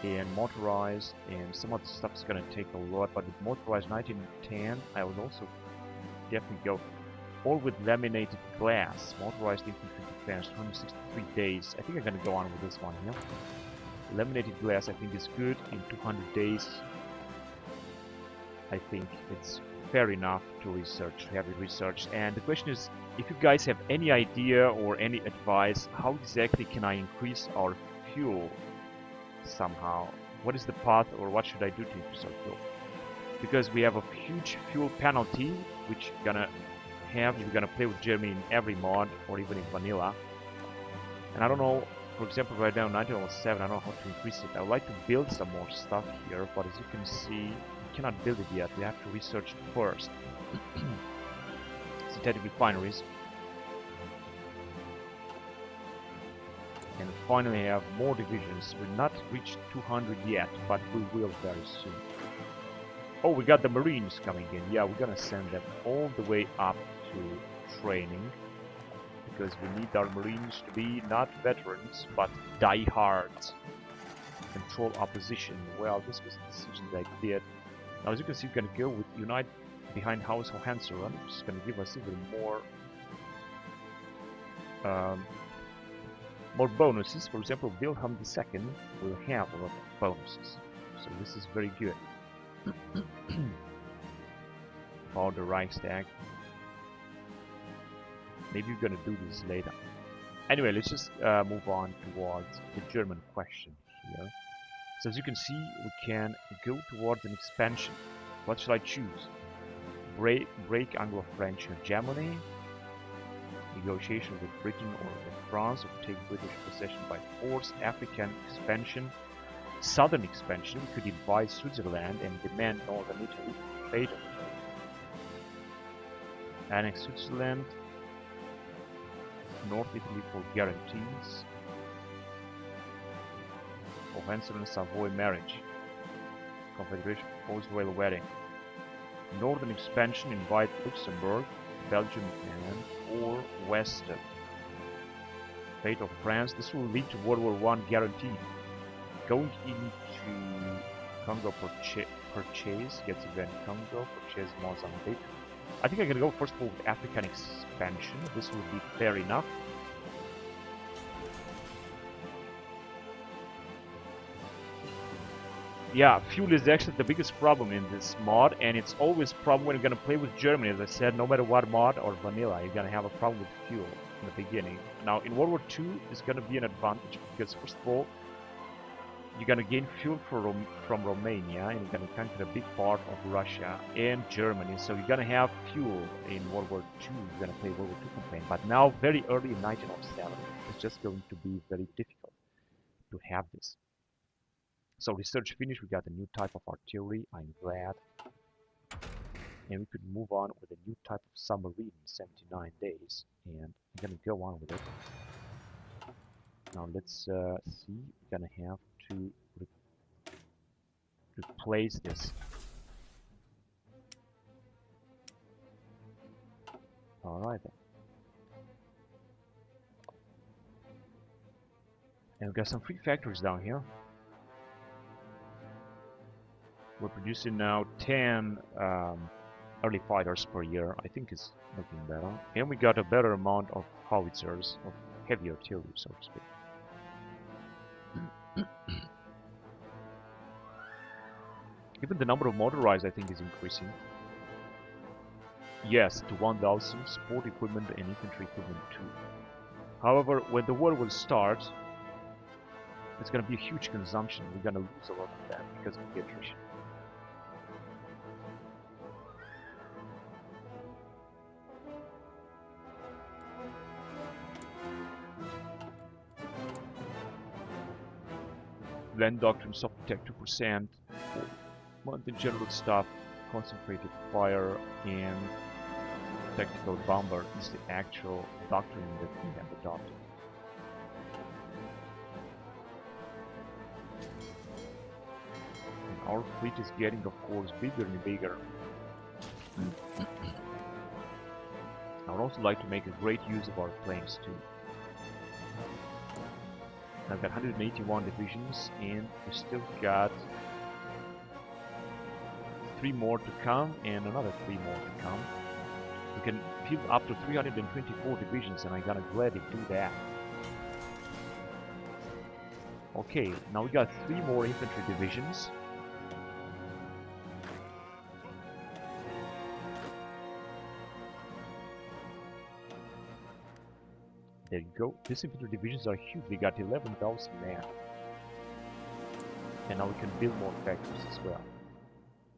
And motorized, and some other stuff is gonna take a lot, but with motorized 1910, I would also definitely go all with laminated glass. Motorized infantry defense, 163 days. I think I'm gonna go on with this one here. Laminated glass, I think, is good in 200 days. I think it's fair enough to research, to have it researched. And the question is, if you guys have any idea or any advice, how exactly can I increase our fuel somehow? What is the path, or what should I do to increase our fuel? Because we have a huge fuel penalty, which we're gonna have if we're gonna play with Germany in every mod or even in vanilla. And I don't know, for example, right now 1907, I don't know how to increase it. I would like to build some more stuff here, but as you can see, we cannot build it yet. We have to research it first. Synthetic refineries. And finally have more divisions. We've not reached 200 yet, but we will very soon. Oh, we got the Marines coming in. Yeah, we're gonna send them all the way up to training, because we need our Marines to be not veterans, but diehards. Control opposition. Well, this was the decision that I did. Now, as you can see, we're gonna go with Unite behind House Hohenzollern, which is gonna give us even more bonuses. For example, Wilhelm II will have a lot of bonuses, so this is very good. About the Reichstag. Maybe we're gonna do this later. Anyway, let's just move on towards the German question here. So as you can see, we can go towards an expansion. What should I choose? Break Anglo-French Hegemony, negotiation with Britain or with France, or take British possession by force, African expansion, southern expansion. We could invade Switzerland and demand northern Italy trade. Annex Switzerland, North Italy for guarantees. Hohenzollern Savoy marriage. Confederation proposed royal wedding. Northern expansion, invite Luxembourg, Belgium and or Western. Fate of France. This will lead to World War I guaranteed. Going into Congo purchase, gets event Congo, purchase Mozambique. I think I'm gonna go first of all with African expansion. This will be fair enough. Yeah, fuel is actually the biggest problem in this mod, and it's always a problem when you're gonna play with Germany. As I said, no matter what mod or vanilla, you're gonna have a problem with fuel in the beginning. Now, in World War II, it's gonna be an advantage because, first of all, you're gonna gain fuel from Romania, and you're gonna conquer a big part of Russia and Germany. So you're gonna have fuel in World War II. You're gonna play World War II campaign. But now, very early in 1907, it's just going to be very difficult to have this. So research finished, we got a new type of artillery, I'm glad. And we could move on with a new type of submarine in 79 days. And I'm gonna go on with it. Now let's see, we're gonna have to replace this. Alright then. And we've got some free factories down here. We're producing now 10 early fighters per year. I think it's looking better. And we got a better amount of howitzers, of heavy artillery, so to speak. Even the number of motorized, I think, is increasing. Yes, to 1,000, support equipment and infantry equipment too. However, when the war will start, it's going to be a huge consumption. We're going to lose a lot of that because of the attrition. Land doctrine, soft attack 2%, monthly general stuff, concentrated fire, and tactical bomber is the actual doctrine that we have adopted. And our fleet is getting, of course, bigger and bigger. I would also like to make a great use of our planes too. I've got 181 divisions, and we still got 3 more to come, and another 3 more to come. We can field up to 324 divisions, and I'm gonna gladly do that. Okay, now we got 3 more infantry divisions. There you go. These infantry divisions are huge. They got 11,000 men. And now we can build more factories as well.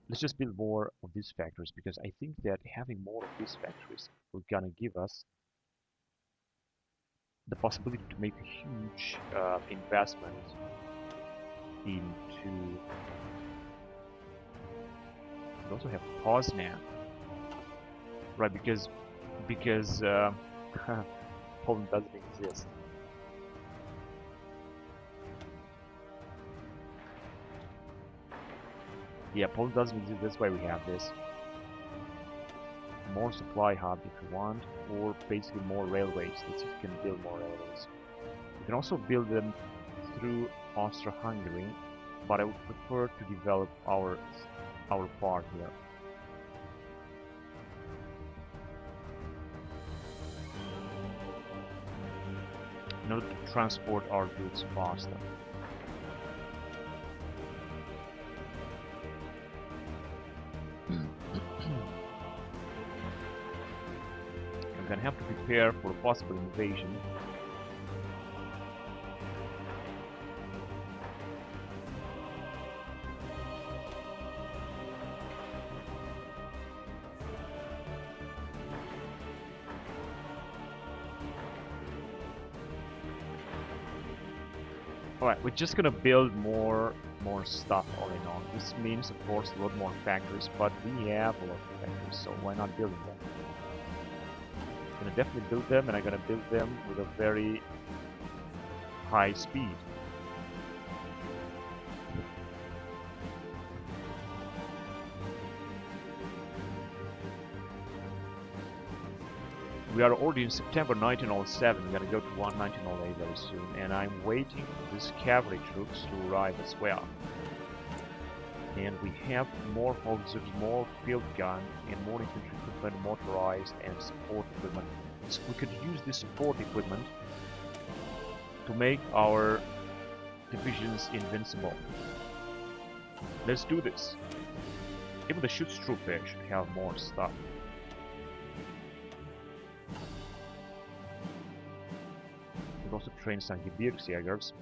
Let's just build more of these factories, because I think that having more of these factories will gonna give us the possibility to make a huge investment into... We also have Poznan, right? Because Poland doesn't exist. Yeah, Poland doesn't exist. That's why we have this. More supply hub if you want, or basically more railways. Let's see if we can build more railways. We can also build them through Austria-Hungary, but I would prefer to develop our part here. In order to transport our goods faster. We're gonna have to prepare for a possible invasion. Alright, we're just gonna build more stuff all in all. This means, of course, a lot more factories, but we have a lot of factories, so why not building them? I'm gonna definitely build them, and I'm gonna build them with a very high speed. We are already in September 1907. We're gonna go to 1908 very soon, and I'm waiting for these cavalry troops to arrive as well. And we have more howitzers, more field gun, and more infantry equipment, motorized, and support equipment. So we could use this support equipment to make our divisions invincible. Let's do this. Even the Schutztruppe should have more stuff. We'll also train some Gebirgsjägers.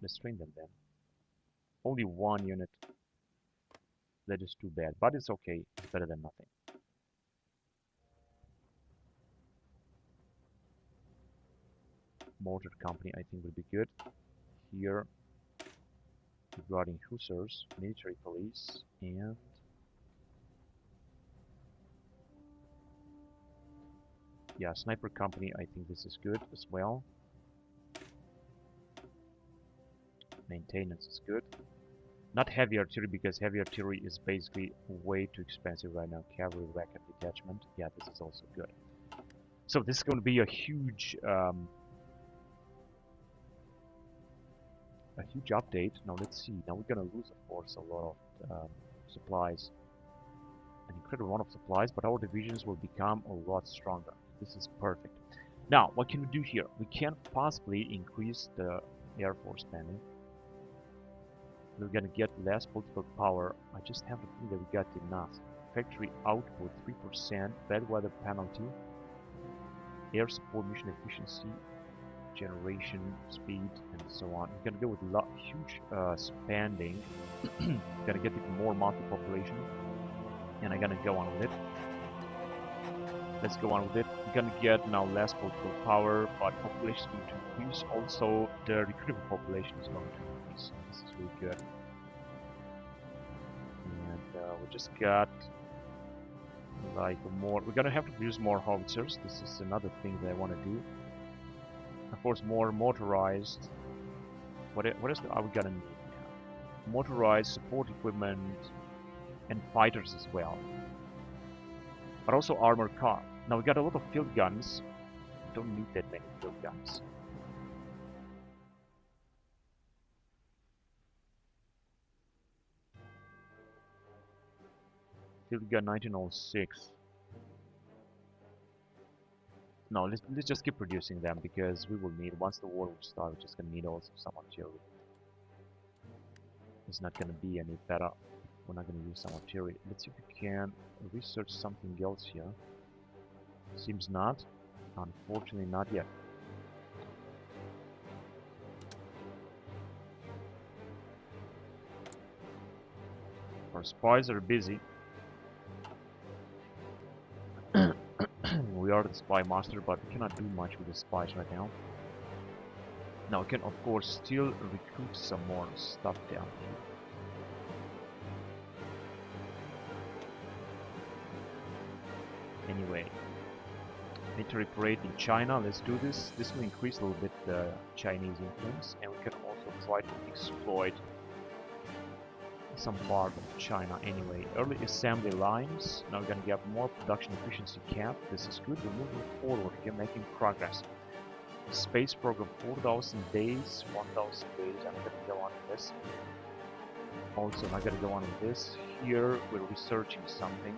Let's train them then. Only one unit. That is too bad, but it's okay. It's better than nothing. Mortar company, I think, will be good. Here, regarding hussars, military police, and yeah, sniper company. I think this is good as well. Maintenance is good. Not heavy artillery, because heavy artillery is basically way too expensive right now. Cavalry rocket detachment. Yeah, this is also good. So this is going to be a huge update. Now let's see. Now we're going to lose, of course, a lot of supplies. An incredible amount of supplies, but our divisions will become a lot stronger. This is perfect. Now, what can we do here? We can possibly increase the Air Force spending. We're gonna get less political power. I just have to think that we got enough. Factory output 3%, bad weather penalty, air support mission efficiency, generation speed, and so on. We're gonna go with huge spending. Gonna get even more multi-population, and I'm gonna go on with it. Let's go on with it. We're gonna get now less political power, but population is going to increase. Also, the recruitable population is going to increase. This is really good. And we just got like more. We're gonna have to produce more howitzers. This is another thing that I want to do. Of course, more motorized. What else are we gonna need now? Motorized support equipment and fighters as well. But also armored car. Now we got a lot of field guns. Don't need that many field guns. Field gun 1906. No, let's just keep producing them, because we will need, once the war will start, we're just gonna need also some artillery. It's not gonna be any better. We're not gonna use some artillery. Let's see if we can research something else here. Seems not. Unfortunately, not yet. Our spies are busy. We are the spy master, but we cannot do much with the spies right now. Now we can, of course, still recruit some more stuff down here. Anyway, military parade in China. Let's do this. This will increase a little bit the Chinese influence, and we can also try to exploit some part of China. Anyway, early assembly lines. Now we're gonna get more production efficiency cap. This is good. We're moving forward. We're making progress. Space program, 4,000 days, 1,000 days. I'm gonna go on with this. Also, I'm gonna go on with this. Here we're researching something.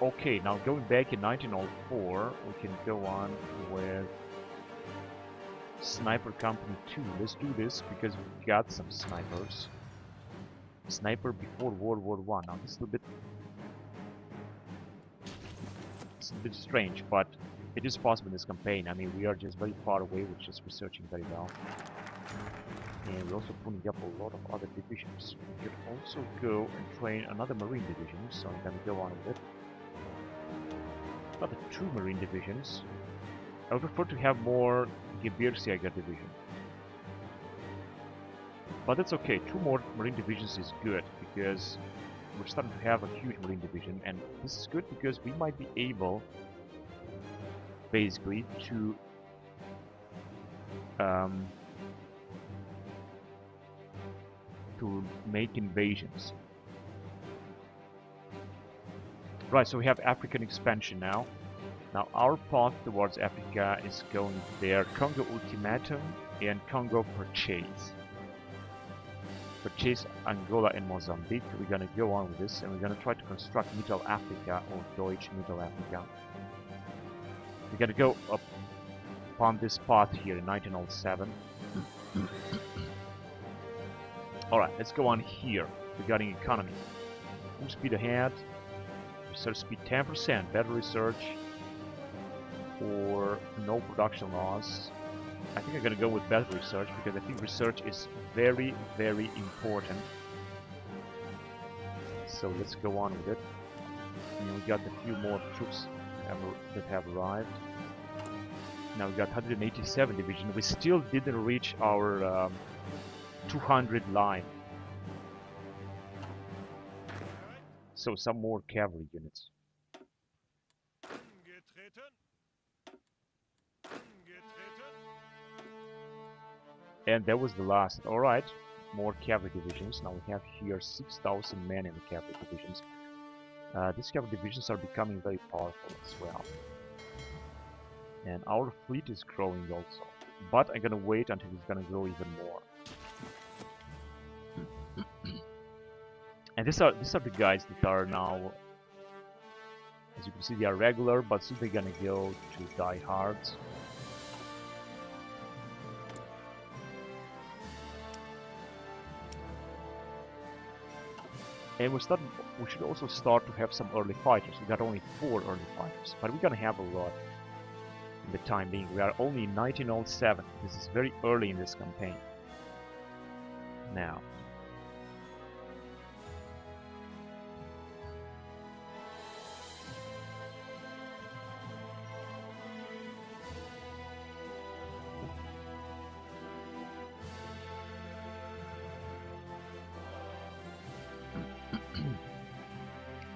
Okay, now going back in 1904, we can go on with Sniper Company 2. Let's do this, because we got some snipers. Sniper before World War I. Now this is a bit strange, but it is possible in this campaign. I mean, we are just very far away. We're just researching very well. And we're also putting up a lot of other divisions. We could also go and train another Marine division, so I'm gonna go on with it. Another 2 Marine divisions. I would prefer to have more Gebirgsjäger division. But that's okay. 2 more Marine divisions is good, because we're starting to have a huge Marine division, and this is good because we might be able basically to make invasions. Right, so we have African expansion now. Now our path towards Africa is going there. Congo Ultimatum and Congo Purchase. Purchase Angola and Mozambique. We're gonna go on with this, and we're gonna try to construct Middle Africa, or Deutsch Middle Africa. We're gonna go up upon this path here in 1907. Alright, let's go on here regarding economy. Full speed ahead. Research speed 10%. Better research for no production loss. I think I'm gonna go with better research because I think research is very, very important. So let's go on with it. And we got a few more troops that have arrived. Now we got 187 division. We still didn't reach our 200 line. So some more cavalry units. And that was the last. Alright, more cavalry divisions. Now we have here 6,000 men in the cavalry divisions. These cavalry divisions are becoming very powerful as well. And our fleet is growing also. But I'm gonna wait until it's gonna grow even more. And these are the guys that are now, as you can see, they are regular, but soon they're gonna go to die hard. And we should also start to have some early fighters. We got only 4 early fighters, but we're gonna have a lot in the time being. We are only in 1907. This is very early in this campaign. Now.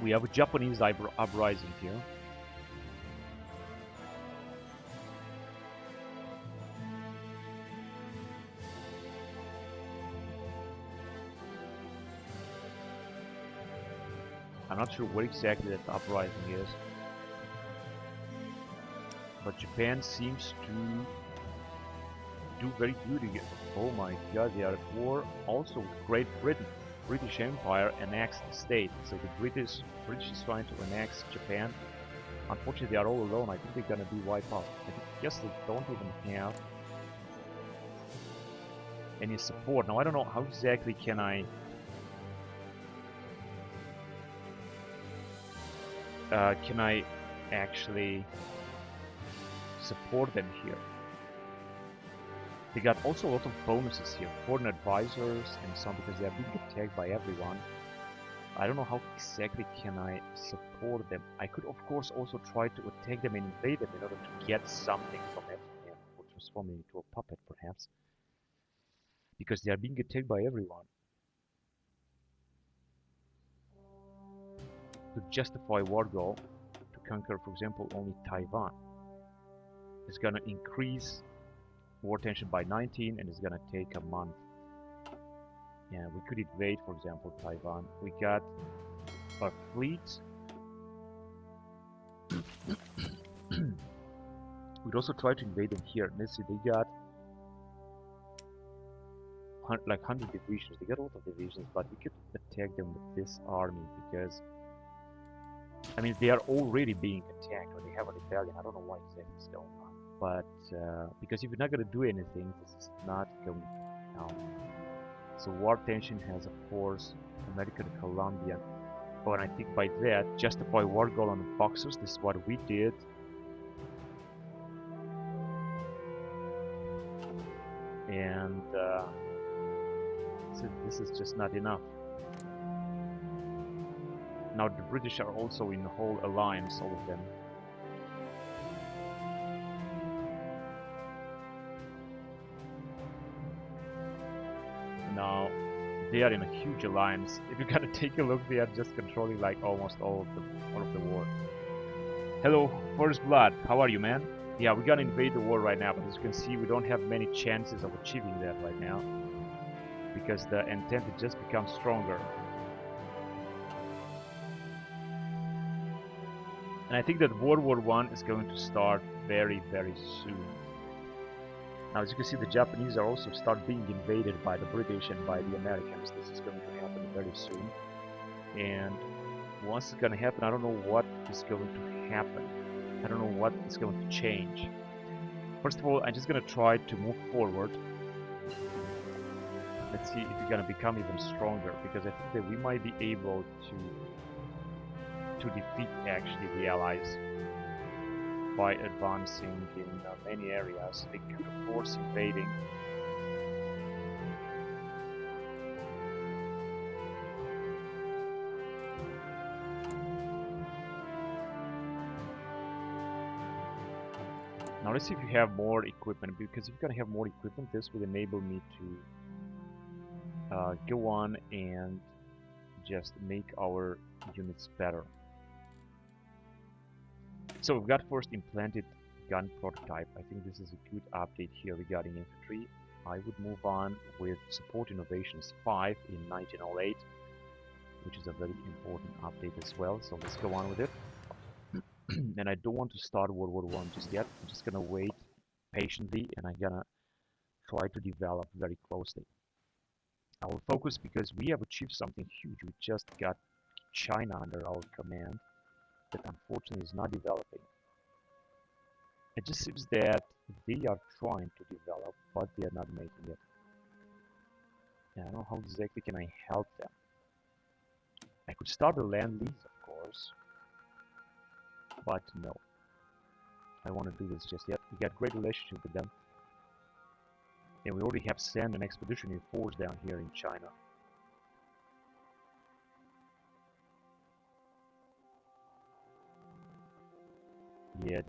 We have a Japanese uprising here. I'm not sure what exactly that uprising is. But Japan seems to do very good again. Oh my god, they are at war also with Great Britain. British Empire annexed the state, so the British is trying to annex Japan. Unfortunately, they are all alone. I think they're gonna be wiped out. I guess they don't even have any support. Now I don't know how exactly can I actually support them here. They got also a lot of bonuses here, foreign advisors and some because they are being attacked by everyone. I don't know how exactly can I support them. I could of course also try to attack them and invade them in order to get something from them, or transform them into a puppet perhaps. Because they are being attacked by everyone. To justify war goal, to conquer for example only Taiwan, is gonna increase war tension by 19 and it's gonna take a month. Yeah, we could invade, for example, Taiwan. We got our fleet. We'd also try to invade them here. Let's see, they got like 100 divisions. They got a lot of divisions, but we could attack them with this army because I mean they are already being attacked, or they have a rebellion. I don't know what exactly is going on. But because if you're not going to do anything, this is not going to count. So war tension has, of course, American Colombian. Oh, and I think by that, justify war goal on the Boxers. This is what we did. And so this is just not enough. Now the British are also in the whole alliance, all of them. Now they are in a huge alliance. If you gotta take a look, they are just controlling like almost all of the war. Hello, First Blood. How are you, man? Yeah, we're gonna invade the war right now, but as you can see, we don't have many chances of achieving that right now because the Entente just becomes stronger. And I think that World War I is going to start very, very soon. Now, as you can see, the Japanese are also start being invaded by the British and by the Americans. This is going to happen very soon. And once it's going to happen, I don't know what is going to happen. I don't know what is going to change. First of all, I'm just going to try to move forward. Let's see if we're gonna become even stronger, because I think that we might be able to defeat actually the allies by advancing in many areas. They could of course invading. Now let's see if we have more equipment, because if we're gonna have more equipment, this will enable me to go on and just make our units better. So we've got first implanted gun prototype. I think this is a good update here regarding infantry. I would move on with support innovations 5 in 1908, which is a very important update as well. So let's go on with it. And I don't want to start World War I just yet. I'm just gonna wait patiently, and I'm gonna try to develop very closely. I will focus because we have achieved something huge. We just got China under our command that unfortunately is not developing. It just seems that they are trying to develop, but they are not making it. And I don't know how exactly can I help them. I could start a land lease, of course, but no. I don't want to do this just yet. We got great relationship with them. And we already have sent an expeditionary force down here in China. Yeah,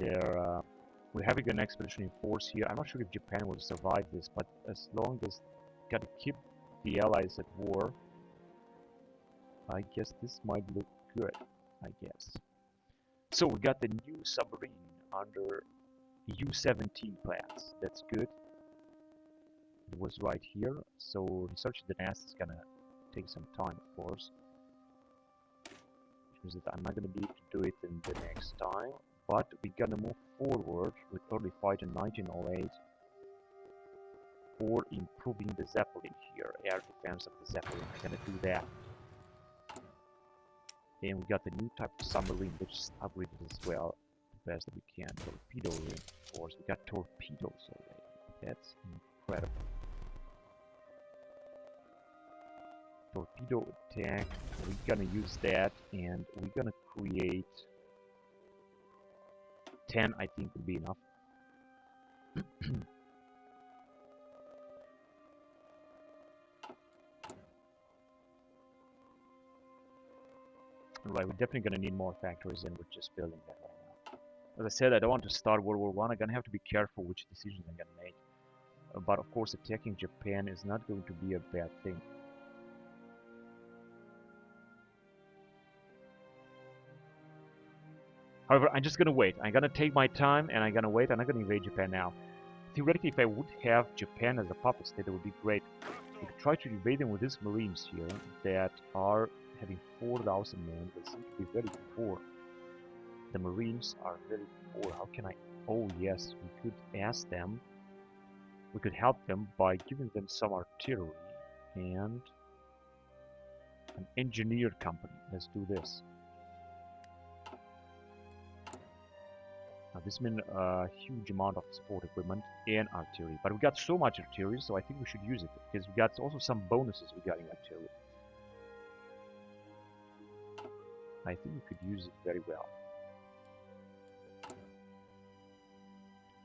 we're having an expeditionary force here. I'm not sure if Japan will survive this, but as long as got to keep the allies at war, I guess this might look good, I guess. So we got the new submarine under U-17 class. That's good. It was right here. So research the nest is gonna take some time, of course. Which means that I'm not gonna be able to do it in the next time. But we're gonna move forward with early fight in 1908 for improving the Zeppelin here, air defense of the Zeppelin. We're gonna do that. And we got the new type of submarine, which is upgraded as well, the best that we can. Torpedo ring, of course. We got torpedoes already. That's incredible. Torpedo attack. We're gonna use that, and we're gonna create 10. I think would be enough. Right, we're definitely going to need more factories, and we're just building that right now. As I said, I don't want to start World War I. I'm going to have to be careful which decisions I'm going to make. But of course, attacking Japan is not going to be a bad thing. However, I'm just going to wait. I'm going to take my time, and I'm going to wait. I'm not going to invade Japan now. Theoretically, if I would have Japan as a puppet state, that would be great. We could try to invade them with these marines here that are having 4,000 men. They seem to be very poor. The marines are very poor. How can I... Oh yes, we could ask them. We could help them by giving them some artillery and an engineer company. Let's do this. Now this means a huge amount of support equipment and artillery. But we got so much artillery, so I think we should use it. Because we got also some bonuses regarding artillery. I think we could use it very well.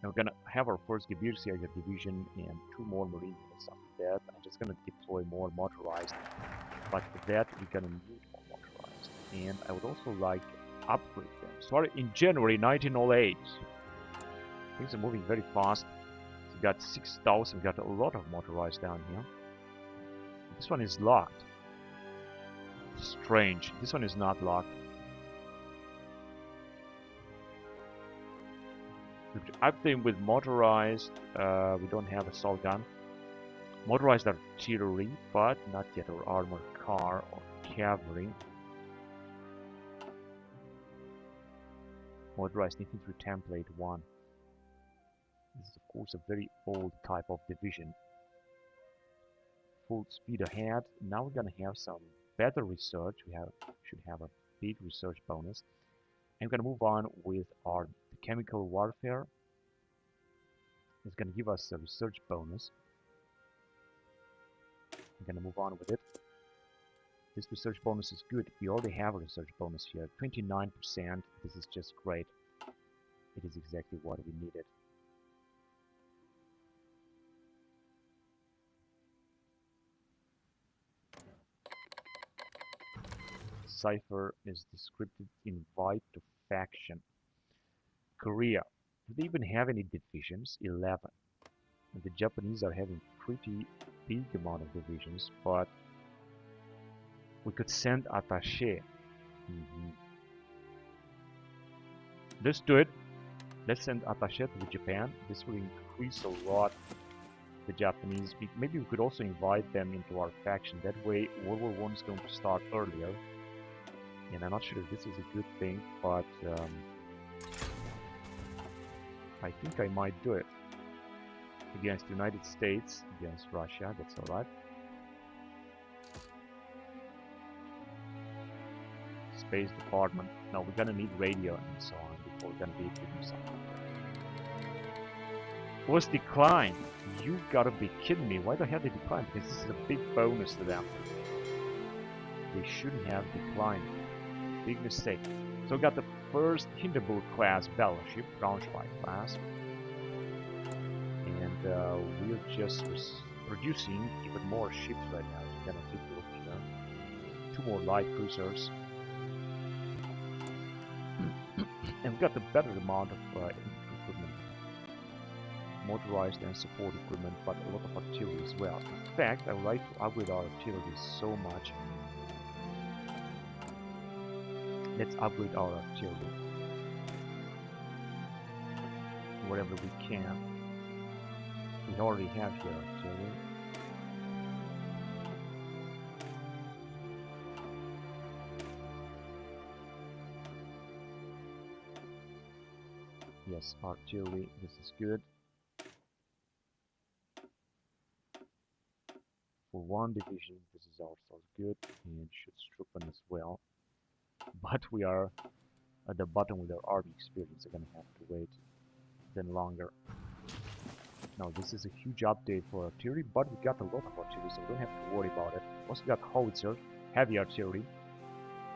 Now we're gonna have our first Gebirgsjäger division and 2 more marine units after that. I'm just gonna deploy more motorized, but for that we're gonna need more motorized. And I would also like to upgrade them. Started in January 1908. Things are moving very fast. So we got 6,000. We got a lot of motorized down here. This one is locked. Strange. This one is not locked. Up them with motorized. We don't have assault gun. Motorized artillery, but not yet our armored car or cavalry. Motorized infantry template 1. This is of course a very old type of division. Full speed ahead. Now we're gonna have some better research. We should have a big research bonus. And we're gonna move on with our chemical warfare. It's gonna give us a research bonus. gonna move on with it. This research bonus is good. We already have a research bonus here, 29%. This is just great. It is exactly what we needed. Cipher is the scripted invite to faction. Korea. Do they even have any divisions? 11. And the Japanese are having pretty big amount of divisions, but we could send attaché. Let's do it. Let's send attaché to Japan. This will increase a lot the Japanese. Maybe we could also invite them into our faction. That way World War I is going to start earlier. And I'm not sure if this is a good thing, but I think I might do it. Against the United States, against Russia, that's alright. Space Department. Now we're gonna need radio and so on before we're gonna be able to do something. Was declined? You gotta be kidding me. Why the hell they declined? Because this is a big bonus to them. They shouldn't have declined. Big mistake. So we got the first Hindenburg class battleship, Braunschweig class. And we're just producing even more ships right now. So we're gonna take a look here. 2 more light cruisers. And we got the better amount of equipment. Motorized and support equipment, but a lot of artillery as well. In fact, I would like to upgrade our artillery so much. Let's upgrade our artillery. Whatever we can. We already have here artillery. Yes, artillery, this is good. For 1 division, this is also good, and Schutztruppen as well. But we are at the bottom with our army experience, so we're gonna have to wait then longer. Now this is a huge update for artillery, but we got a lot of artillery, so we don't have to worry about it. Also got howitzer, heavy artillery,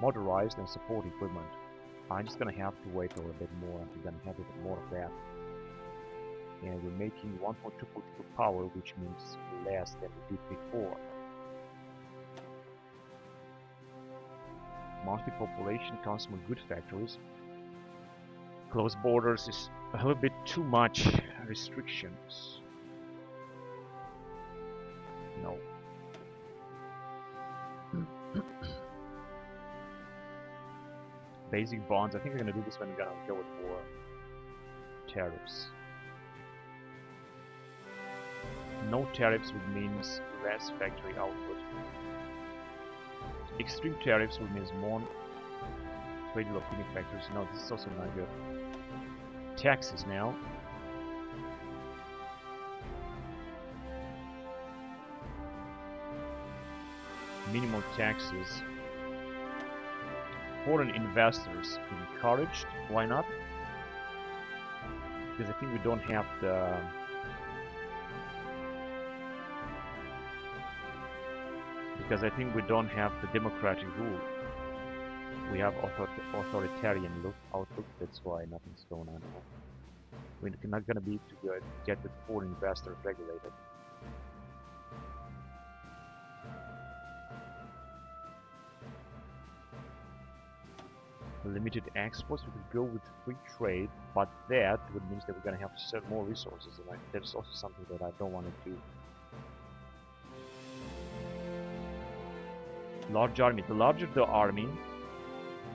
motorized and support equipment. I'm just gonna have to wait a little bit more, and we're gonna have a bit more of that. And we're making 1.2 political power, which means less than we did before. Monthly population comes from good factories. Close borders is a little bit too much restrictions. No. Basic bonds. I think we're gonna do this when we're gonna go with war. Tariffs. No tariffs would means less factory output. Extreme tariffs would mean more trade locating factories. No, this is also not good. Taxes now. Minimum taxes. Foreign investors encouraged. Why not? Because I think we don't have the democratic rule. We have authoritarian outlook. That's why nothing's going on. We're not going to be able to get the foreign investors regulated. Limited exports, we could go with free trade, but that would mean that we're going to have to sell more resources, and that's also something that I don't want to do. Large army. The larger the army,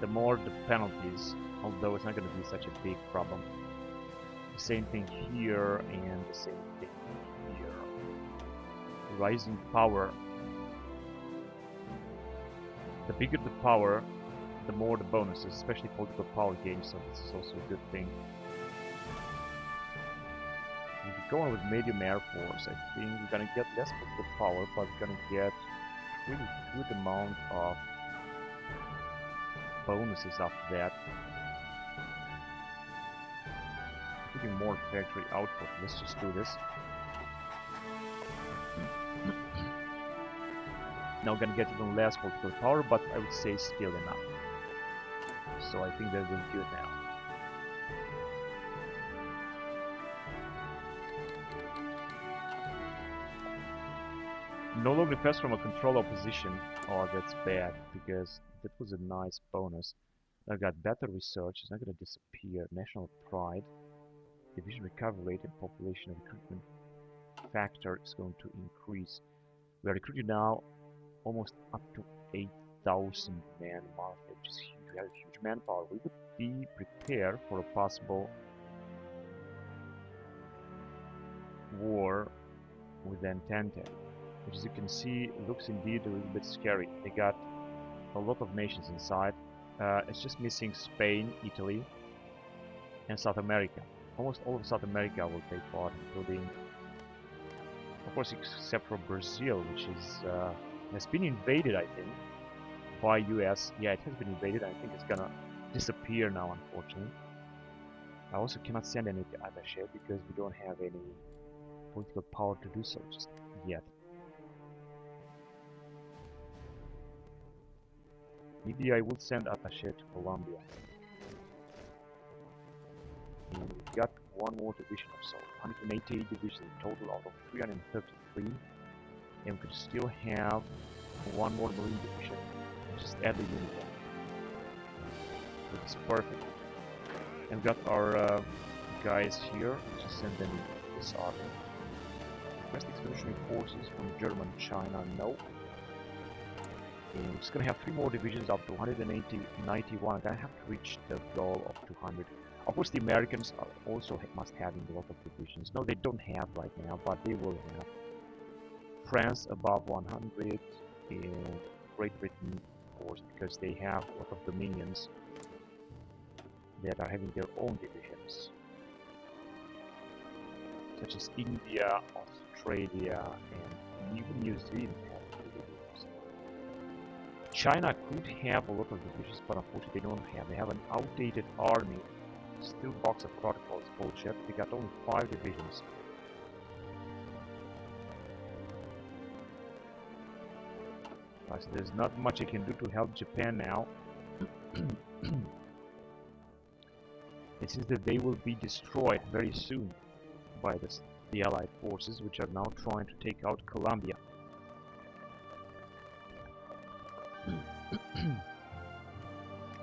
the more the penalties, although it's not going to be such a big problem. The same thing here and the same thing here. Rising power. The bigger the power, the more the bonuses, especially political power gains, so this is also a good thing. If we go on with medium air force, I think we're gonna get less political power, but we're gonna get really good amount of bonuses after that. Getting more factory output. Let's just do this. now gonna get even less political power, but I would say still enough. So I think they're doing good now. No longer fast from a controller position. Oh, that's bad, because that was a nice bonus. I got better research, it's not going to disappear. National pride, division recovery rate, and population recruitment factor is going to increase. We are recruiting now almost up to 8,000 man-hours, which is huge. We have a huge manpower. We would be prepared for a possible war with Entente, which, as you can see, looks indeed a little bit scary. They got a lot of nations inside. It's just missing Spain, Italy, and South America. Almost all of South America will take part, including, of course, except for Brazil, which is has been invaded, I think, by US. Yeah, it has been invaded. I think it's gonna disappear now, unfortunately. I also cannot send any attaché because we don't have any political power to do so just yet. Maybe I would send attaché to Colombia. And we got one more division or so, 188 divisions in total out of 333, and we could still have one more marine division. Just add the unit there. It's perfect. And we got our guys here. Just send them this army. Request expeditionary forces from Germany, China, no. And we're just gonna have 3 more divisions up to 191. I'm gonna have to reach the goal of 200. Of course, the Americans are also must have a lot of divisions. No, they don't have right now, but they will have. France above 100, and Great Britain, of course, because they have a lot of dominions that are having their own divisions, such as India, Australia, and even New Zealand have divisions. China could have a lot of divisions, but unfortunately they don't have. They have an outdated army, still box of protocols, bullshit. They got only 5 divisions. So there's not much I can do to help Japan now. It seems that they will be destroyed very soon by the Allied forces, which are now trying to take out Colombia.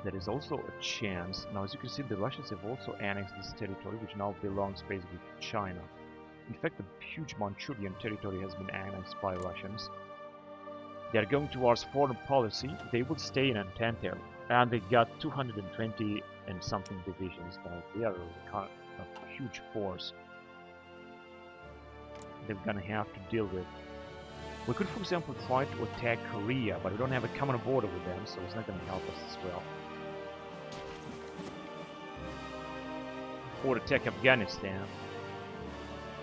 There is also a chance. Now, as you can see, the Russians have also annexed this territory, which now belongs basically to China. In fact, the huge Manchurian territory has been annexed by Russians. They are going towards foreign policy. They will stay in Entente, and they got 220 and something divisions. Now they are a huge force they're gonna have to deal with. We could, for example, try to attack Korea, but we don't have a common border with them, so it's not gonna help us as well. Or attack Afghanistan.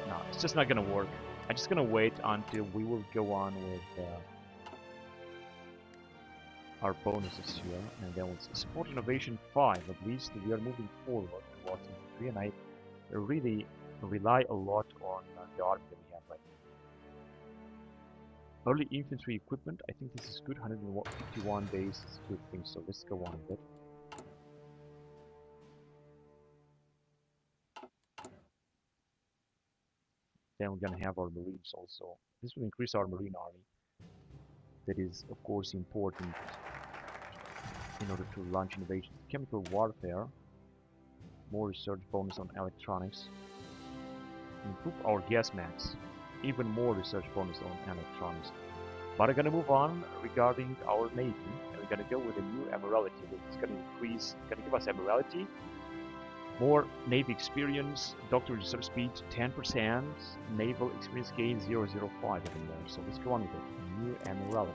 No, it's just not gonna work. I'm just gonna wait until we will go on with our bonuses here, and then we'll support innovation 5. At least we are moving forward towards infantry, and I really rely a lot on the army that we have right now. Early infantry equipment, I think this is good. 151 days is a good thing, so let's go on a bit. Then we're gonna have our marines also. This will increase our marine army. That is, of course, important in order to launch innovations. Chemical warfare, more research bonus on electronics, improve our gas max, even more research bonus on electronics. But I'm gonna move on regarding our navy, and we're gonna go with a new admiralty. It's gonna increase, gonna give us admiralty, more navy experience, doctor research speed 10%, naval experience gain 0.05 even more. So let's go on with it. New admiralty.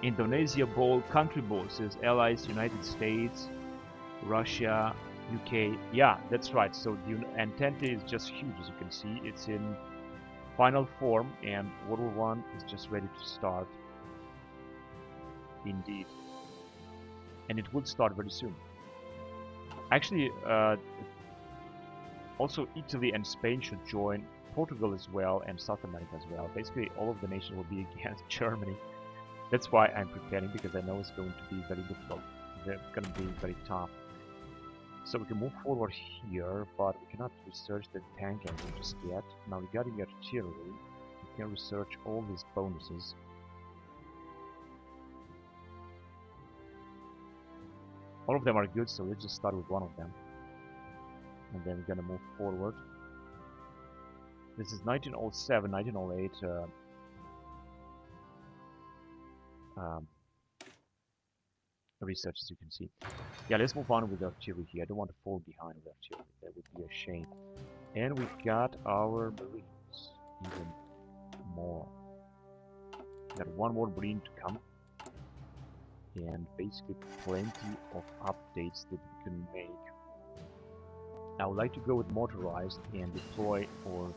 Indonesia bold, country bold, says Allies, United States, Russia, UK. Yeah, that's right. So the Entente is just huge, as you can see. It's in final form, and World War I is just ready to start. Indeed. And it will start very soon. Actually, Also, Italy and Spain should join, Portugal as well, and South America as well. Basically, all of the nations will be against Germany. That's why I'm preparing, because I know it's going to be very difficult. They're going to be very tough. So we can move forward here, but we cannot research the tank engine just yet. Now regarding artillery, we can research all these bonuses. All of them are good, so let's just start with one of them. And then we're gonna move forward. This is 1907, 1908 research, as you can see. Yeah, let's move on with artillery here. I don't want to fall behind with artillery. That would be a shame. And we got our marines, even more. Got one more marine to come. And basically plenty of updates that we can make. I would like to go with motorized and deploy or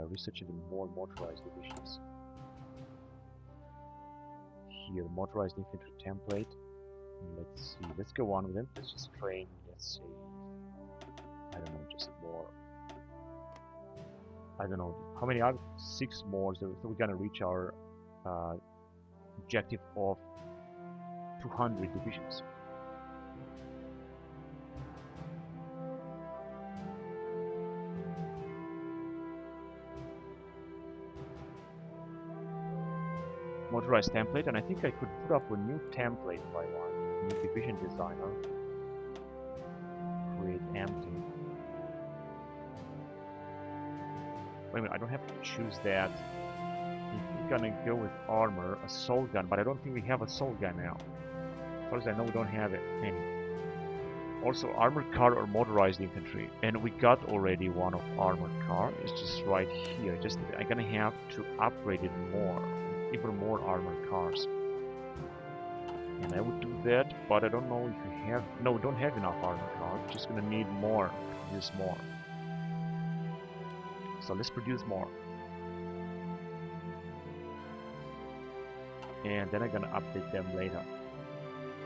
research even more motorized divisions. Here, motorized infantry template. Let's see, let's go on with it. Let's just train, let's say, I don't know, just more. I don't know, how many are 6 more, so we're gonna reach our objective of 200 divisions. Motorized template, and I think I could put up a new template if I want. New division designer. Create empty. Wait a minute, I don't have to choose that. If we're gonna go with armor, assault gun, but I don't think we have assault gun now. As far as I know, we don't have it any. Also, armored car or motorized infantry, and we got already one of armored car. It's just right here. Just I'm gonna have to upgrade it more, even more armored cars. And I would do that, but I don't know if we have. No, we don't have enough armored cars. We're just gonna need more. Produce more. So let's produce more. And then I'm gonna update them later.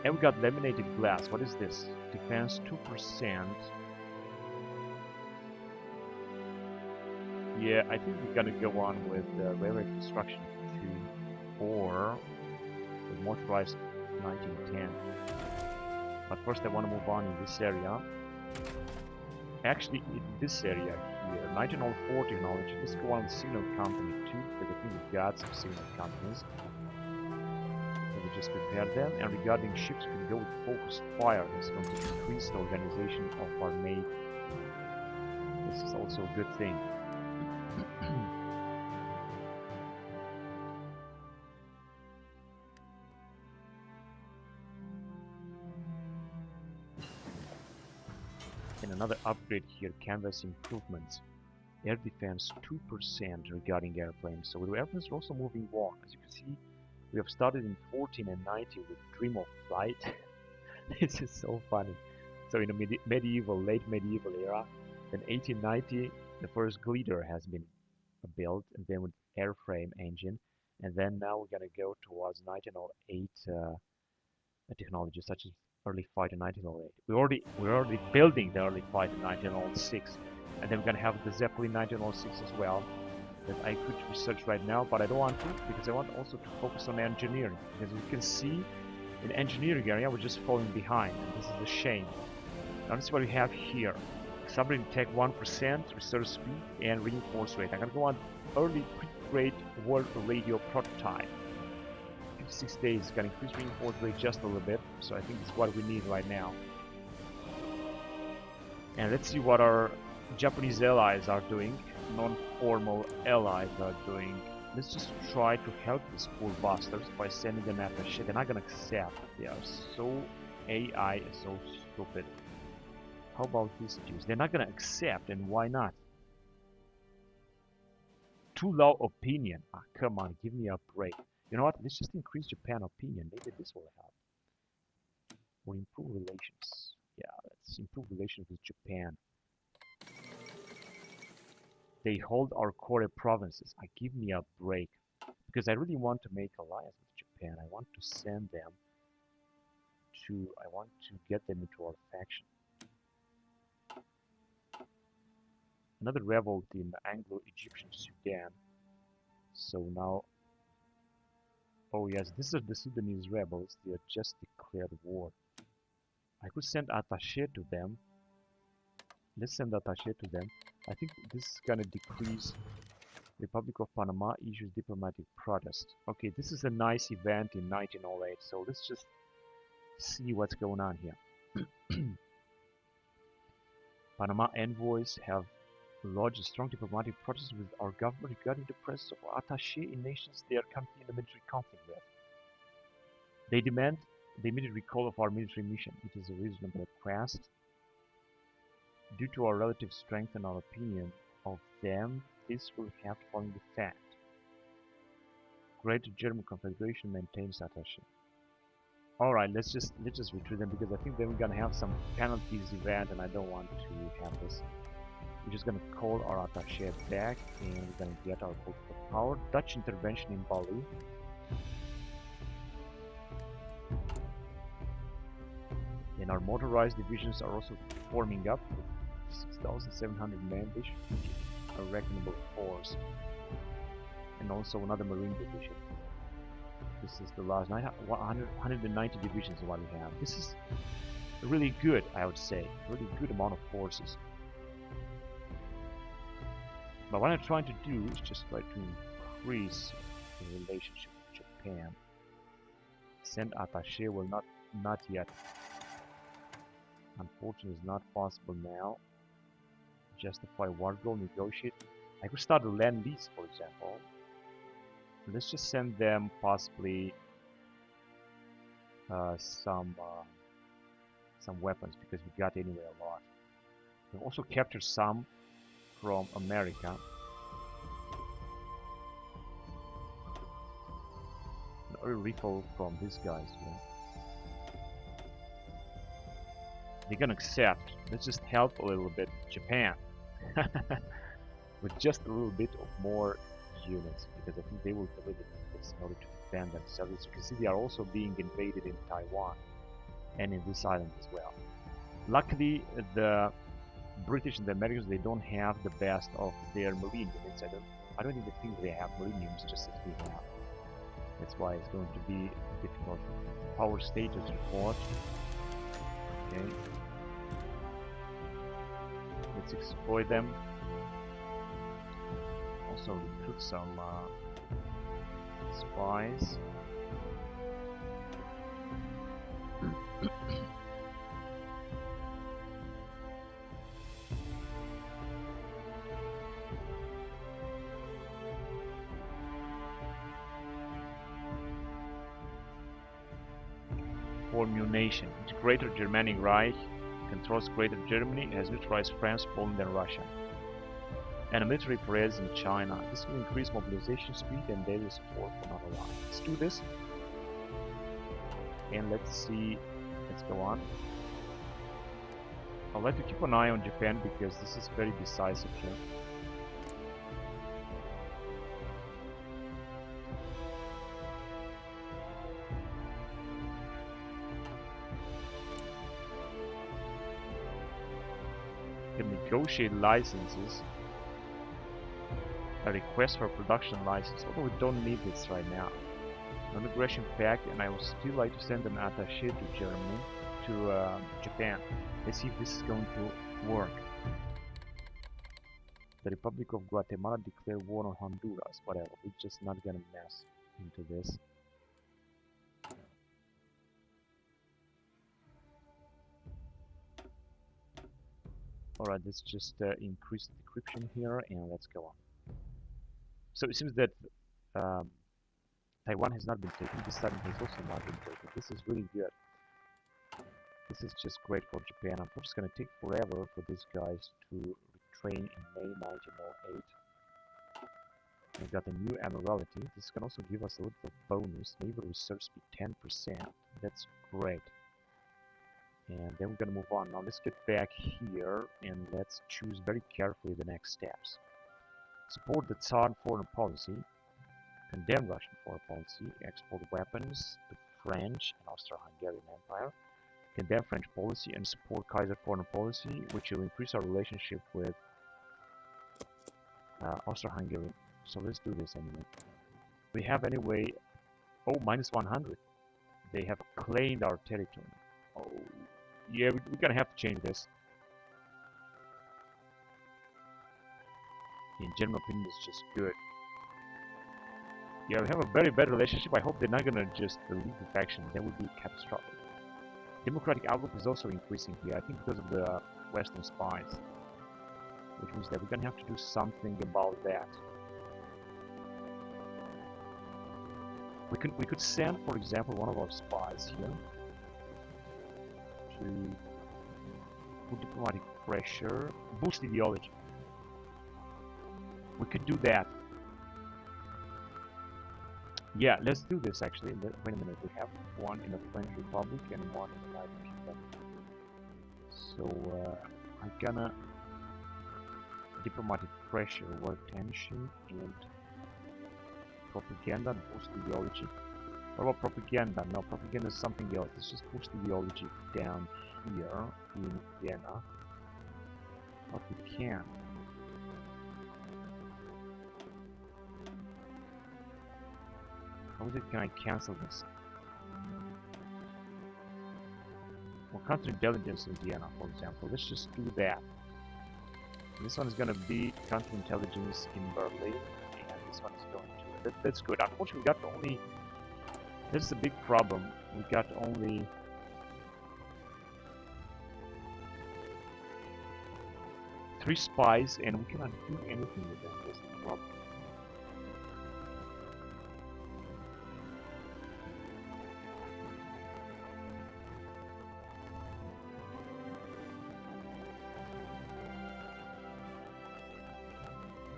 And we got laminated glass. What is this? Defense 2%. Yeah, I think we're gonna go on with railway construction 2 or with motorized 1910. But first I want to move on in this area. Actually, in this area here, 1904 technology. Let's go on with signal company 2, because I think we've got some signal companies. We just prepared them, and regarding ships, we can go with focused fire. It's going to increase the organization of our navy. This is also a good thing. And another upgrade here, canvas improvements. Air defense 2% regarding airplanes. So the airplanes are also moving on. As you can see, we have started in 14 and 90 with Dream of Flight. This is so funny. So in the late medieval era, then 1890, the first glider has been built, and then with airframe engine, and then now we're gonna go towards 1908 technology, such as early fighter 1908. We're already building the early fighter 1906, and then we're gonna have the Zeppelin 1906 as well. That I could research right now, but I don't want to, because I want also to focus on engineering. Because you can see, in the engineering area, we're just falling behind, and this is a shame. Now this is what we have here. Submarine tech 1%, research speed, and reinforce rate. I'm gonna go on early pre-grade world radio prototype. 56 days, gonna increase reinforce rate just a little bit, so I think this is what we need right now. And let's see what our Japanese allies are doing. Non-formal allies are doing. Let's just try to help these poor bastards by sending them attaché. They're not gonna accept. They are so AI is so stupid. How about these Jews? They're not gonna accept, and why not? Too low opinion. Ah, come on, give me a break. You know what? Let's just increase Japan opinion. Maybe this will help. Or improve relations. Yeah, let's improve relations with Japan. They hold our core provinces. Give me a break. Because I really want to make alliance with Japan. I want to send them to... I want to get them into our faction. another revolt in Anglo-Egyptian Sudan. So now, oh yes, this is the Sudanese rebels. They are just declared war. I could send attaché to them. Let's send attaché to them. I think this is gonna decrease. Republic of Panama issues diplomatic protest. Okay, this is a nice event in 1908. So let's just see what's going on here. Panama envoys have lodged a strong diplomatic protest with our government regarding the presence of attaché in nations they are currently in a military conflict with. They demand the immediate recall of our military mission. It is a reasonable request. Due to our relative strength and our opinion of them, this will have to follow the fact. Greater German Confederation maintains attaché. Alright, let's just retreat them because I think they're gonna have some penalties event and I don't want to have this. We're just gonna call our attaché back and we're gonna get our political power. Dutch intervention in Bali. And our motorized divisions are also forming up with 6,700 men. They should be a reckonable force. And also another marine division. This is the last 190 divisions what we have. This is really good, I would say. Really good amount of forces. But what I'm trying to do is just try to increase the relationship with Japan. Send attaché will not yet. Unfortunately, it's not possible now. Justify war goal, negotiate. I could start a land lease, for example. Let's just send them possibly some weapons because we got anyway a lot. We also captured some from America. A recall from these guys. Yeah. They're gonna accept. Let's just help a little bit Japan with just a little bit of more units because I think they will deliver this in order to defend themselves. As you can see, they are also being invaded in Taiwan and in this island as well. Luckily, the British and the Americans, they don't have the best of their marine units. I don't even think they have marine units just as we have. That's why it's going to be difficult. Power status report. Okay. Let's exploit them. Also recruit some spies. Form new nation. The Greater Germanic Reich controls Greater Germany, has neutralized France, Poland and Russia. And a military presence in China. This will increase mobilization speed and daily support for another line. Let's do this. And let's see. Let's go on. I'd like to keep an eye on Japan because this is very decisive here. Negotiate licenses, a request for a production license, although we don't need this right now. Non-aggression pact, and I would still like to send an attaché to Germany, to Japan. Let's see if this is going to work. The Republic of Guatemala declared war on Honduras. Whatever, we're just not gonna mess into this. Alright, let's just increase the decryption here and let's go on. So it seems that Taiwan has not been taken. This island has also not been taken. This is really good. This is just great for Japan. Unfortunately, it's going to take forever for these guys to retrain in May 1908. We've got a new Admiralty. This can also give us a little bit of bonus. Naval research speed 10%. That's great. And then we're going to move on. Now let's get back here and let's choose very carefully the next steps. Support the Tsar foreign policy. Condemn Russian foreign policy. Export weapons to French and Austro-Hungarian Empire. Condemn French policy and support Kaiser foreign policy, which will increase our relationship with Austro-Hungary. So let's do this anyway. We have anyway, oh, minus 100. They have claimed our territory. Oh, yeah, we're gonna have to change this. In general opinion, it's just good. Yeah, we have a very bad relationship. I hope they're not gonna just leave the faction. That would be catastrophic. Democratic outlook is also increasing here, I think because of the Western spies. Which means that we're gonna have to do something about that. We could send, for example, one of our spies here to put diplomatic pressure, boost ideology. We could do that. Yeah, let's do this actually. Wait a minute, we have one in the French Republic and one in the United Kingdom. So I'm gonna diplomatic pressure, war tension, and propaganda, boost ideology. What about propaganda? No, propaganda is something else. Let's just boost ideology down here in Vienna. What we can. How is it can I cancel this? Well, counterintelligence in Vienna, for example. Let's just do that. This one is going to be counterintelligence in Berlin, and this one is going to. That's good. Unfortunately, we got only. This is a big problem. We got only. Three spies, and we cannot do anything with them. That's the problem.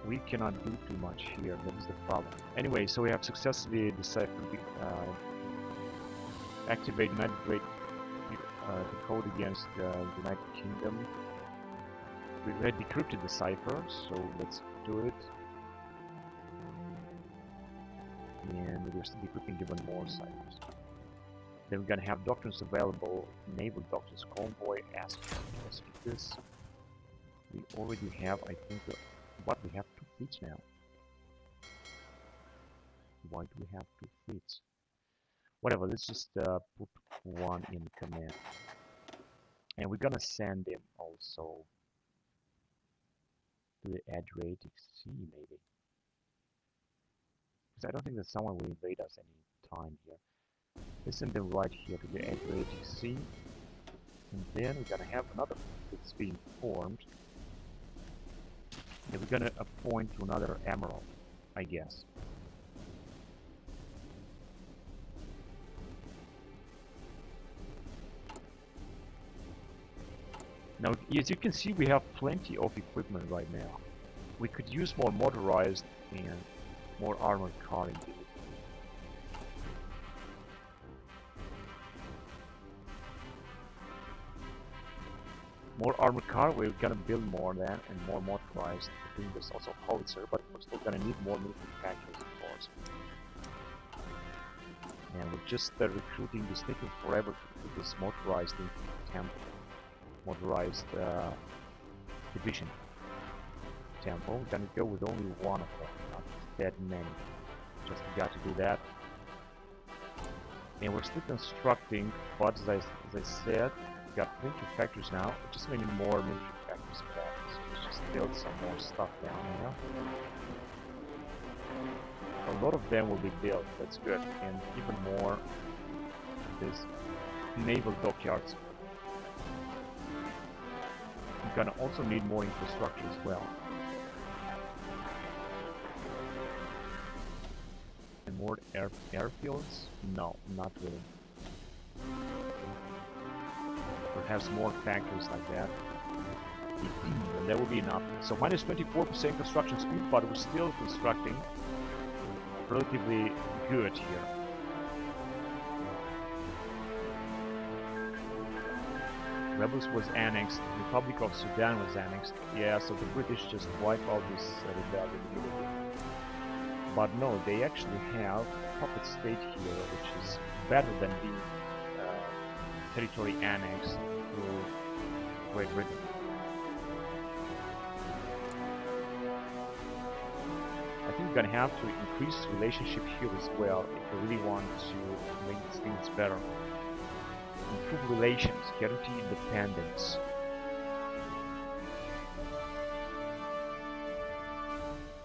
We cannot do too much here. That is the problem. Anyway, so we have successfully decided to activate United Great the code against the United Kingdom. We had decrypted the cipher, so let's do it. And we're still decrypting even more ciphers. Then we're gonna have doctrines available, naval doctrines, convoy, ask this. We already have, I think, what we have 2 fleets now. Why do we have 2 fleets? Whatever, let's just put one in command. And we're gonna send him also to the Adriatic Sea, maybe. Because I don't think that someone will invade us any time here. Let's send them right here to the Adriatic Sea. And then we're gonna have another fleet that's being formed. And we're gonna appoint to another admiral, I guess. Now, as you can see, we have plenty of equipment right now. We could use more motorized and more armored car indeed. More armored car, we're gonna build more than and more motorized. Doing this also howitzer, but we're still gonna need more military factories, of course. And we're just recruiting. It's taking forever to put this motorized temple, motorized division temple. We're gonna go with only one of them, not that many. Just got to do that. And we're still constructing, but as I said, we got plenty of factories now. We just need more military factories for that. So let's just build some more stuff down here. A lot of them will be built, that's good. And even more this naval dockyards. We're gonna also need more infrastructure as well. And more airfields? No, not really. Perhaps more factories like that. And that will be enough. So minus 24% construction speed, but we're still constructing relatively good here. Rebels was annexed, Republic of Sudan was annexed. Yeah, so the British just wiped out this rebellion immediately. But no, they actually have a puppet state here, which is better than being territory annexed to Great Britain. we're gonna have to increase relationship here as well if we really want to make things better. Improve relations, guarantee independence.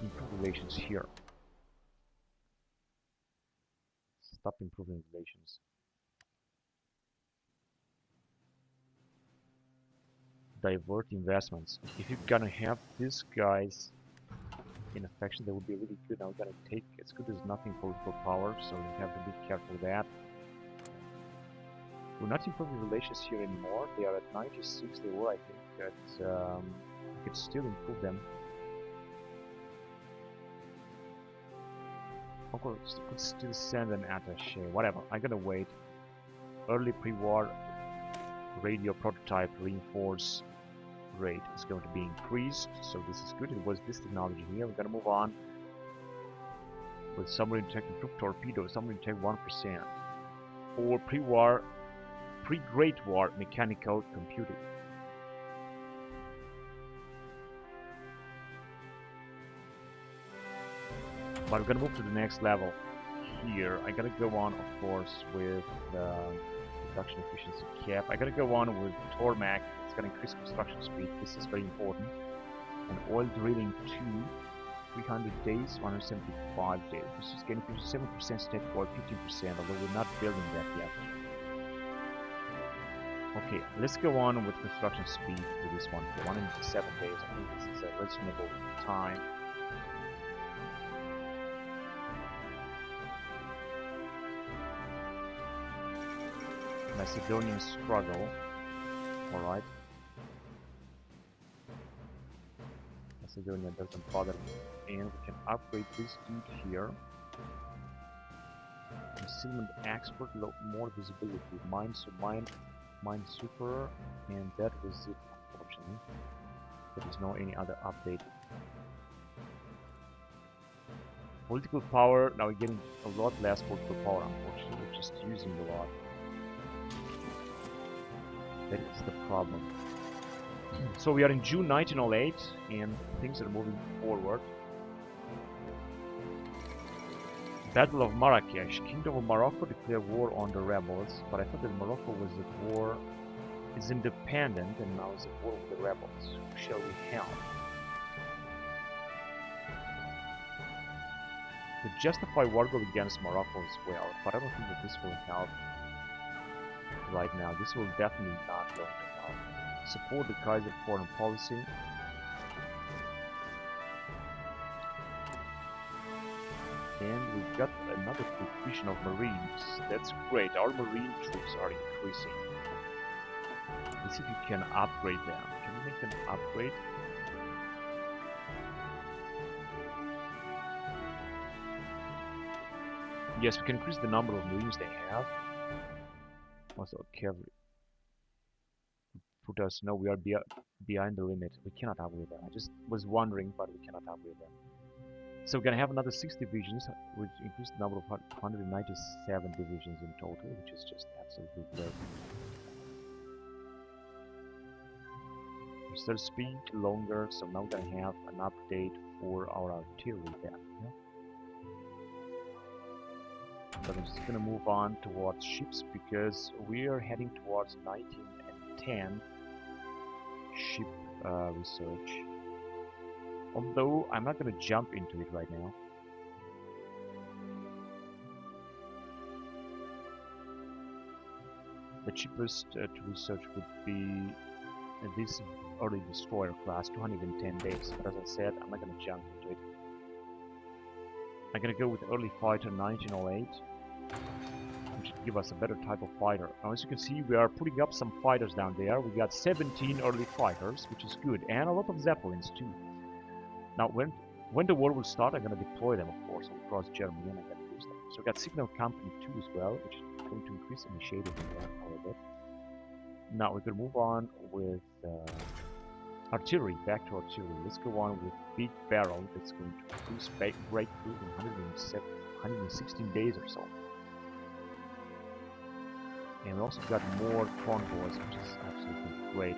Improve relations here. Stop improving relations. Divert investments. If you're gonna have these guys in a faction, that would be really good. Now we're gonna take as good as nothing political power, so you have to be careful with that. We're not improving relations here anymore. They are at 96. They were, I think, at we could still improve them. Of course, we could still send an attaché. Whatever. I'm gonna wait. Early pre-war radio prototype reinforce rate is going to be increased, so this is good. It was this technology here. We're gonna move on with submarine tech improved torpedo, submarine tech 1%, or pre-war, pre-Great War mechanical computing. But we're gonna move to the next level here. I gotta go on, of course, with production efficiency cap. I gotta go on with Tormac. It's gonna increase construction speed. This is very important. And oil drilling 2, 300 days, 175 days. This is getting 57% static oil, 15%, although we're not building that yet. Okay, let's go on with construction speed with this one for 107 days. I think this is a reasonable time. Macedonian struggle. Alright. Macedonia doesn't bother me. And we can upgrade this dude here. Concealment expert, more visibility. Mine super, and that was it, unfortunately. There is no any other update. Political power, now we're getting a lot less political power, unfortunately. We're just using a lot. That is the problem. So we are in June 1908 and things are moving forward. Battle of Marrakesh. Kingdom of Morocco declared war on the rebels, but I thought that Morocco was at war, is independent, and now is at war with the rebels. Who shall we help? To justify war goal against Morocco as well, but I don't think that this will help right now. This will definitely not going to help. Support the Kaiser foreign policy. And we've got another division of Marines. That's great. Our Marine troops are increasing. Let's see if you can upgrade them. Can we make them upgrade? Yes, we can increase the number of Marines they have. Also, cavalry. Put us, no, we are behind the limit. We cannot upgrade them. I just was wondering, but we cannot upgrade them. So we're gonna have another 6 divisions, which increased the number of 197 divisions in total, which is just absolutely great. Research speed longer, so now we're gonna have an update for our artillery then. Yeah? But I'm just gonna move on towards ships because we are heading towards 1910 ship research. Although I'm not going to jump into it right now. The cheapest to research would be this early destroyer class, 210 days. But as I said, I'm not going to jump into it. I'm going to go with early fighter 1908, which should give us a better type of fighter. Now, as you can see, we are putting up some fighters down there. We got 17 early fighters, which is good, and a lot of Zeppelins too. Now, when the war will start, I'm going to deploy them, of course, across Germany, and I'm going to use them. So we got Signal Company 2 as well, which is going to increase initiative in that a little bit. Now, we're going to move on with artillery, back to artillery. Let's go on with Big Barrel, that's going to increase breakthrough in 116 days or so. And we also got more convoys, which is absolutely great.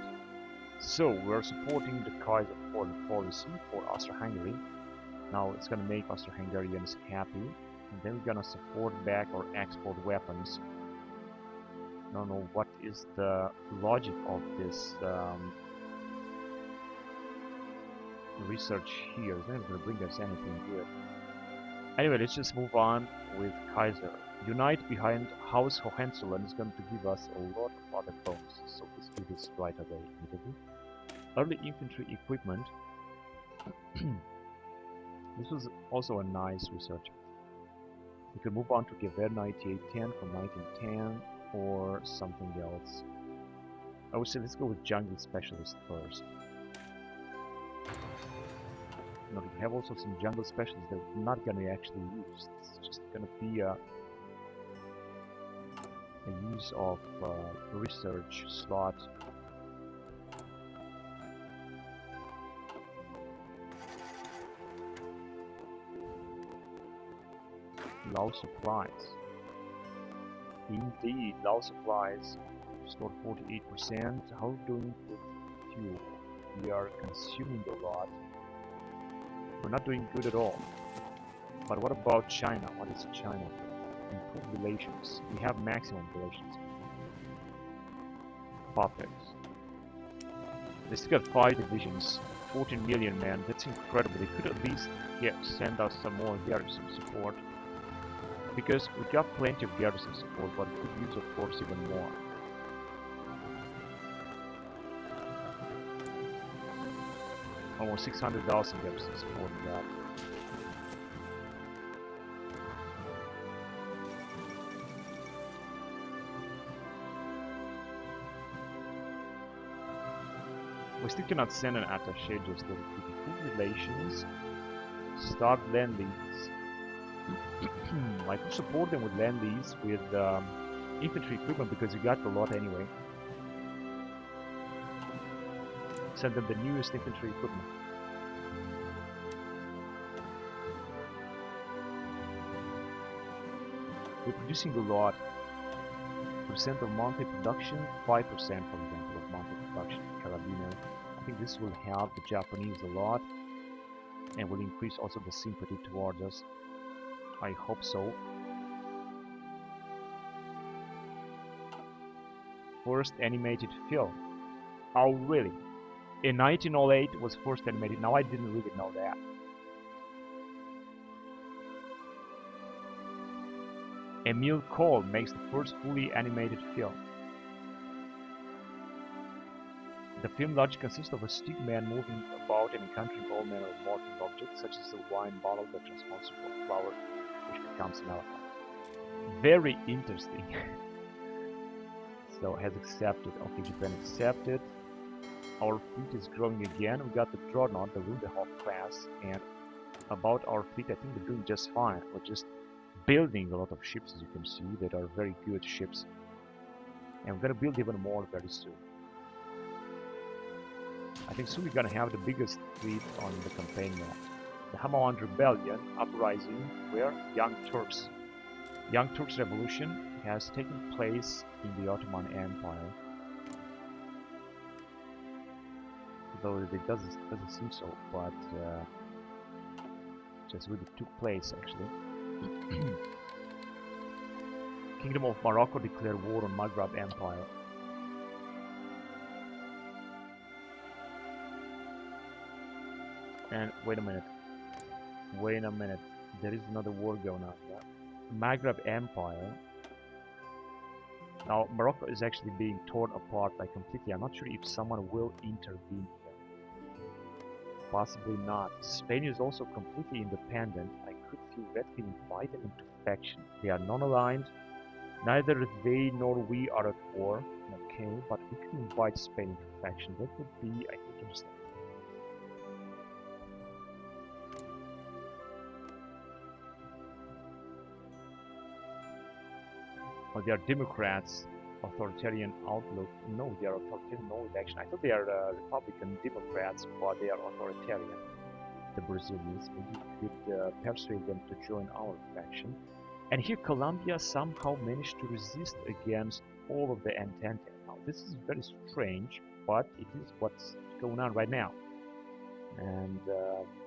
So, we're supporting the Kaiser foreign policy for Austria-Hungary. Now it's gonna make Austro-Hungarians happy, and then we're gonna support back or export weapons. I don't know what is the logic of this research here. It's not gonna bring us anything good. Anyway, let's just move on with Kaiser. Unite behind House Hohenzollern is going to give us a lot of other bonuses, so let's do this right away immediately. Early infantry equipment. This was also a nice research. We could move on to Gewehr 9810 from 1910 or something else. I would say let's go with Jungle Specialist first. Now we have also some jungle specialists that we're not going to actually use. It's just going to be a use of research slot. Low supplies. Indeed, low supplies. Stored 48%. How are we doing with fuel? We are consuming a lot. We're not doing good at all. But what about China? What is China? Improve relations. We have maximum relations. Perfect. They still got 5 divisions, 14 million men. That's incredible. They could at least send us some more garrison support. Because we got plenty of garrison support, but we could use, of course, even more. Almost 600,000 garrison support in that. We still cannot send an attaché just to improve relations, start land leads. I could support them with land leads with infantry equipment because we got a lot anyway. Send them the newest infantry equipment. We're producing a lot. Percent of monthly production, 5% for example of monthly production carabiner. I think this will help the Japanese a lot and will increase also the sympathy towards us. I hope so. First animated film. Oh really? In 1908 was first animated. Now I didn't really know that. Emil Cole makes the first fully animated film. The film largely consists of a stick man moving about and encountering all manner of mortal objects, such as a wine bottle that transforms into a flower, which becomes an elephant. Very interesting. So has accepted. Okay, Japan accepted. Our fleet is growing again. We got the Dreadnought, the Rudehoff class, and about our fleet, I think we're doing just fine. We're just building a lot of ships, as you can see, that are very good ships. And we're gonna build even more very soon. I think soon we're gonna have the biggest fleet on the campaign map. The Hamawan Rebellion, uprising, where Young Turks. Young Turks Revolution has taken place in the Ottoman Empire. Though it doesn't seem so, but just really took place actually. Kingdom of Morocco declared war on Maghreb Empire. And wait a minute, there is another war going on here. Maghreb Empire. Now Morocco is actually being torn apart like completely. I'm not sure if someone will intervene here. Possibly not. Spain is also completely independent. I could feel that we invite them into faction. They are non-aligned. Neither they nor we are at war. Okay, but we could invite Spain into faction. That would be, I think, interesting. Well, they are Democrats, authoritarian outlook. No, they are authoritarian, no election. I thought they are Republican Democrats, but they are authoritarian. The Brazilians. Maybe we could persuade them to join our faction. And here Colombia somehow managed to resist against all of the Entente. Now this is very strange, but it is what's going on right now. And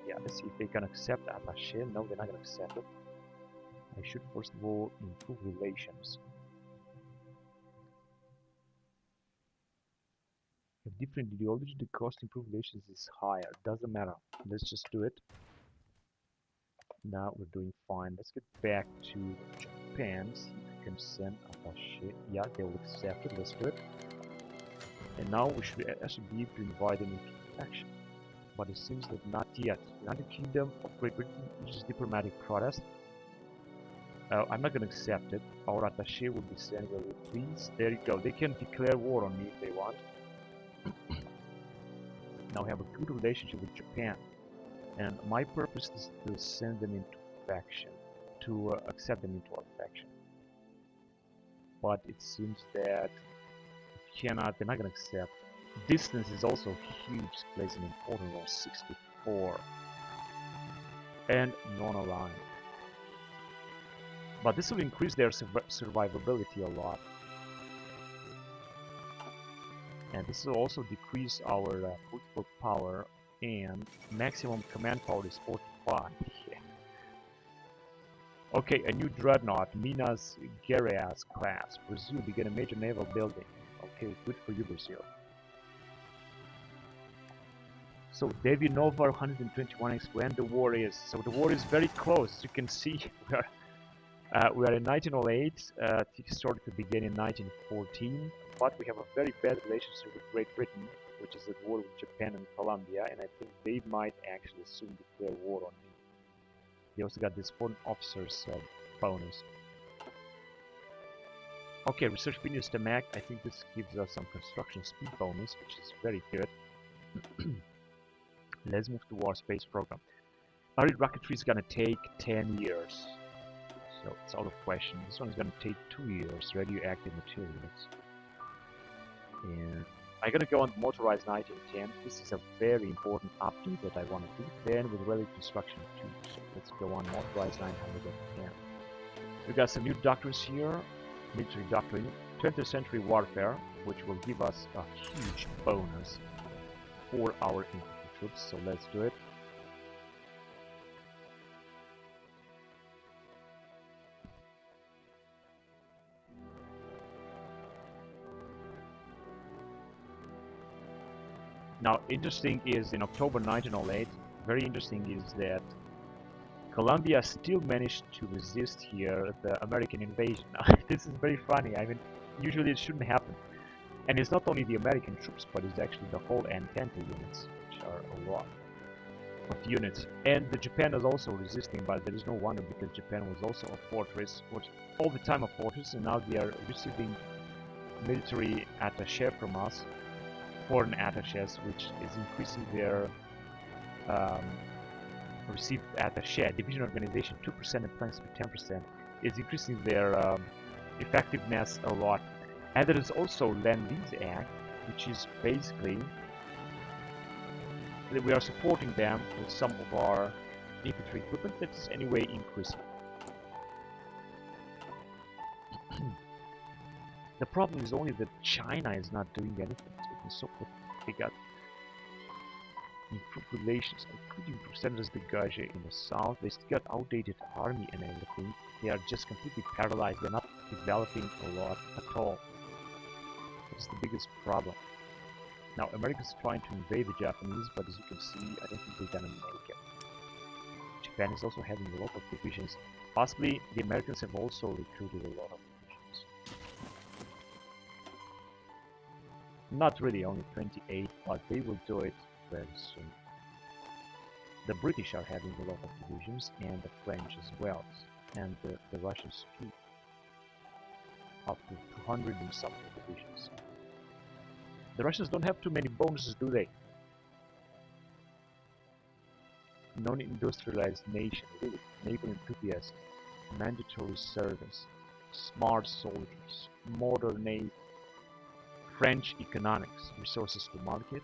yeah, let's see if they can accept attaché. No, they're not going to accept it. I should first of all improve relations. If different ideology, the cost to improve relations is higher. Doesn't matter. Let's just do it. Now we're doing fine. Let's get back to Japan. See if we can send attaché. Yeah, they will accept it. Let's do it. And now we should actually be able to invite them into action. But it seems that not yet. United Kingdom of Great Britain, which is diplomatic protest. I'm not going to accept it. Our attaché will be sent with please. There you go. They can declare war on me if they want. Now we have a good relationship with Japan. And my purpose is to send them into faction. To accept them into our faction. But it seems that they're not going to accept. Distance is also huge, plays an important role, 64. And non-aligned. But this will increase their survivability a lot. And this will also decrease our political power, and maximum command power is 45. Yeah. Okay, a new dreadnought, Minas Gerais class. Brazil began a major naval building. Okay, good for you, Brazil. So Devi Nova 121x, when the war is. So the war is very close. You can see we are in 1908. It started to begin in 1914, but we have a very bad relationship with Great Britain, which is at war with Japan and Colombia, and I think they might actually soon declare war on me. They also got this foreign officers bonus. Okay, research Venus Tamac. I think this gives us some construction speed bonus, which is very good. Let's move to our space program. Early rocketry is gonna take 10 years. So it's out of question. This one is going to take 2 years, radioactive materials. And I'm going to go on motorized 1910. This is a very important update that I want to do. Then with relic construction 2. So let's go on motorized 910. We got some new doctrines here. Military doctrine, 20th century warfare, which will give us a huge bonus for our infantry troops. So let's do it. Now, interesting is in October 1908, very interesting is that Colombia still managed to resist here the American invasion. This is very funny. I mean, usually it shouldn't happen. And it's not only the American troops, but it's actually the whole Entente units, which are a lot of units. And the Japan is also resisting, but there is no wonder because Japan was also a fortress, was all the time a fortress, and now they are receiving military attaché from us. Foreign attachés, which is increasing their received attaché division organization 2% and plans to be 10%, is increasing their effectiveness a lot. And there is also Land-Lease Act, which is basically that we are supporting them with some of our infantry equipment that is anyway increasing. The problem is only that China is not doing anything. So they got improved relations. I could improve centers dégagé in the south. They still got outdated army and everything. They are just completely paralyzed. They're not developing a lot at all. That's the biggest problem. Now America's trying to invade the Japanese, but as you can see, I don't think they're gonna make it. Japan is also having a lot of divisions. Possibly the Americans have also recruited a lot of divisions. Not really, only 28, but they will do it very soon. The British are having a lot of divisions, and the French as well, and the Russians too. Up to 200 and something divisions. The Russians don't have too many bonuses, do they? Non-industrialized nation, really. Naval enthusiasts, mandatory service, smart soldiers, modern navy, French economics, resources to market,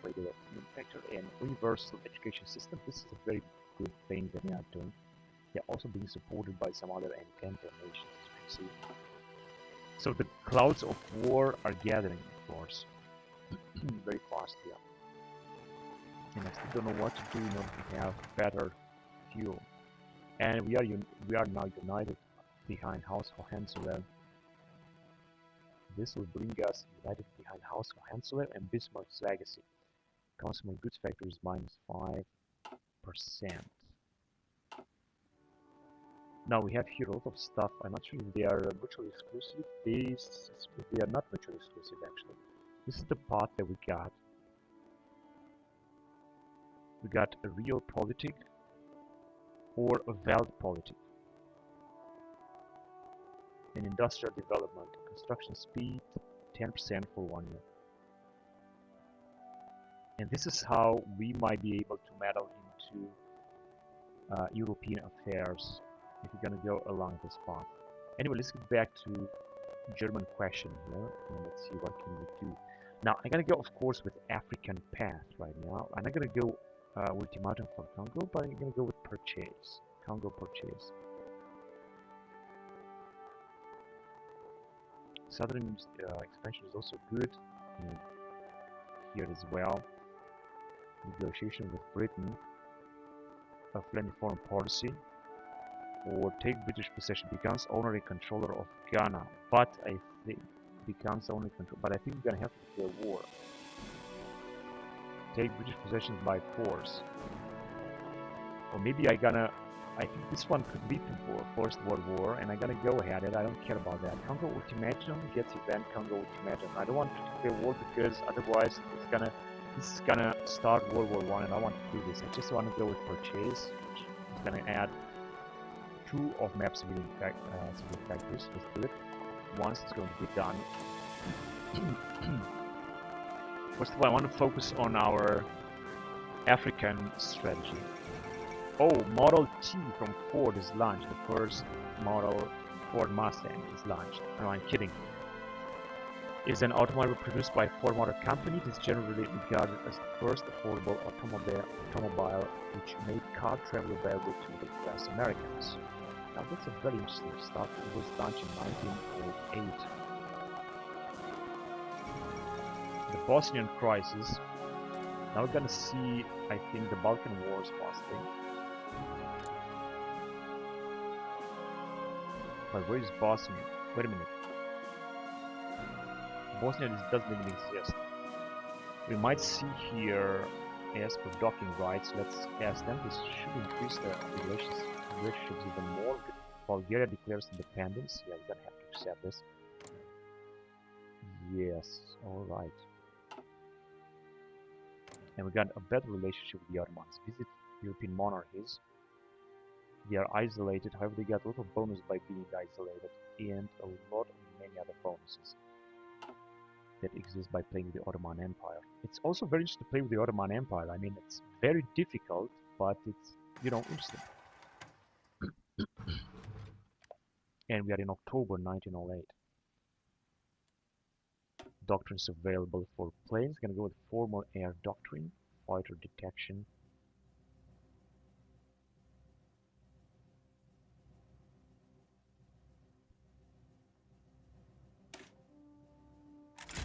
trade development factor, and universal education system. This is a very good thing that they are doing. They're also being supported by some other Entente nations, as you can see. So the clouds of war are gathering, of course, very fast here. and I still don't know what to do in order to have better fuel. And we are now united behind House Hohenzollern. This will bring us united behind House Hohenzollern and Bismarck's legacy. Consumer goods factor is -5%. Now we have here a lot of stuff. I'm not sure if they are mutually exclusive. They are not mutually exclusive actually. This is the part that we got. We got a real politic or a valid politic. And industrial development, construction speed, 10% for 1 year. And this is how we might be able to meddle into European affairs if we're gonna go along this path. Anyway, let's get back to German question here, and let's see what can we do. Now, I'm gonna go, of course, with African path right now. I'm not gonna go ultimatum for Congo, but I'm gonna go with purchase. Congo purchase. Southern expansion is also good, and here as well. Negotiation with Britain of friendly foreign policy, or take British possession, becomes honorary controller of Ghana, but I think becomes only control. But I think we're gonna have to declare war. Take British possessions by force, or maybe I think this one could lead to First World War, and I'm gonna go ahead, and I don't care about that. Congo ultimatum gets event Congo ultimatum. I don't want to declare war because otherwise this is gonna start World War I, and I want to do this. I just want to go with purchase, which is gonna add 2 of map civilian factors. Let's do it. Once it's going to be done. First of all, I want to focus on our African strategy. Oh, Model T from Ford is launched. The first model Ford Mustang is launched. No, I'm kidding. Is an automobile produced by Ford Motor Company. It is generally regarded as the first affordable automobile which made car travel available to middle-class Americans. Now that's a very interesting stuff. It was launched in 1908. The Bosnian crisis. Now we're gonna see, I think, the Balkan Wars possibly. But where is Bosnia? Wait a minute. Bosnia doesn't even exist. We might see here, as for docking rights, let's ask them. This should increase the relationships even more. Bulgaria declares independence. Yeah, we're gonna have to accept this. Yes, alright. And we got a better relationship with the Ottomans. Visit European monarchies. They are isolated, however they got a lot of bonus by being isolated, and a lot of many other bonuses that exist by playing with the Ottoman Empire. It's also very interesting to play with the Ottoman Empire. I mean, it's very difficult, but it's, you know, interesting. And we are in October 1908. Doctrines available for planes. Gonna go with formal air doctrine, fighter detection.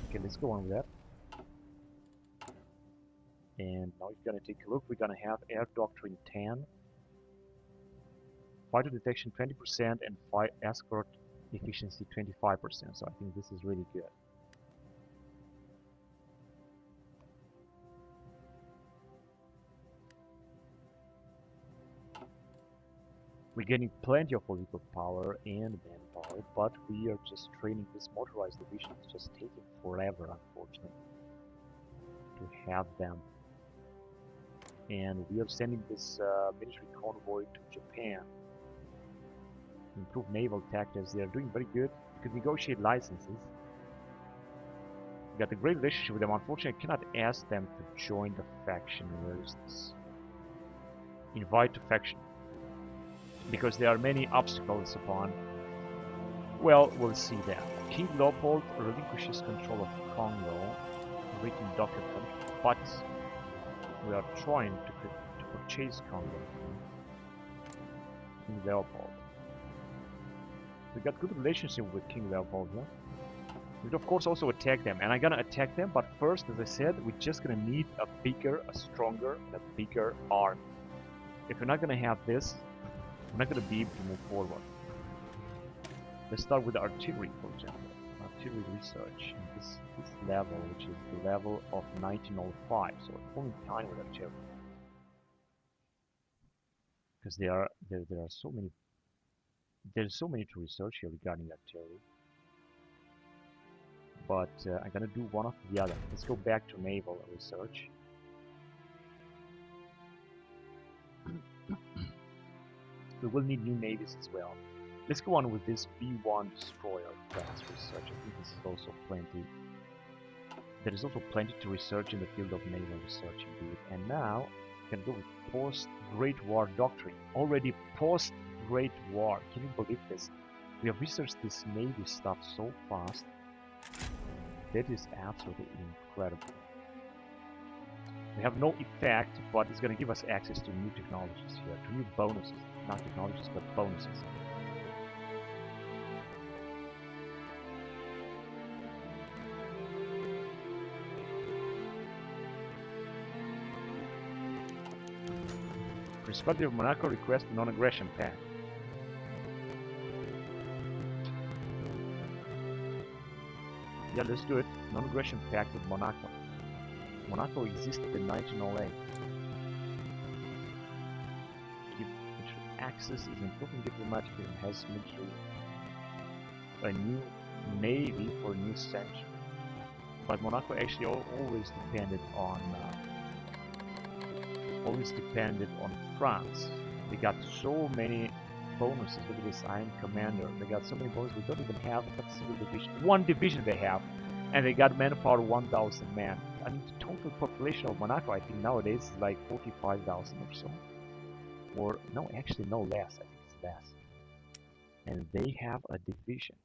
Okay, let's go on with that. And now we're gonna take a look. We're gonna have air doctrine 10, fighter detection 20%, and escort efficiency 25%. So I think this is really good. We're getting plenty of political power and manpower, but we are just training this motorized division. It's just taking forever, unfortunately, to have them. And we are sending this military convoy to Japan. Improve naval tactics. They are doing very good. You could negotiate licenses. We got a great relationship with them. Unfortunately, I cannot ask them to join the faction. Where is this? Invite to faction. Because there are many obstacles upon. Well, we'll see that. King Leopold relinquishes control of Congo, written document, but we are trying to purchase Congo. King Leopold. We got good relationship with King Leopold, yeah? We'd of course also attack them, and I'm gonna attack them, but first, as I said, we're just gonna need a bigger, a stronger, and a bigger army. If we're not gonna have this, we're not gonna be able to move forward. Let's start with the artillery, for example. Artillery research in this level, which is the level of 1905, so it's only tiny with artillery. Because there are so many, there's so many to research here regarding artillery. But I'm gonna do one after the other. Let's go back to naval research. We will need new navies as well. Let's go on with this B1 destroyer class research. I think this is also plenty. There is also plenty to research in the field of naval research indeed. And now we can go with post-Great War doctrine. Already post-Great War. Can you believe this? We have researched this navy stuff so fast. That is absolutely incredible. We have no effect, but it's going to give us access to new technologies here, to new bonuses. Not technologies, but bonuses. Principality of Monaco requests non-aggression pact. Yeah, let's do it. Non-aggression pact with Monaco. Monaco existed in 1908. Access is important diplomatically and has military. A new navy for a new century. But Monaco actually always depended on France. They got so many bonuses. Look at this Iron Commander. They got so many bonuses. We don't even have a single division. One division they have, and they got manpower 1,000 men. I mean, the total population of Monaco, I think nowadays is like 45,000 or so. Or no, actually no less. I think it's less. And they have a division.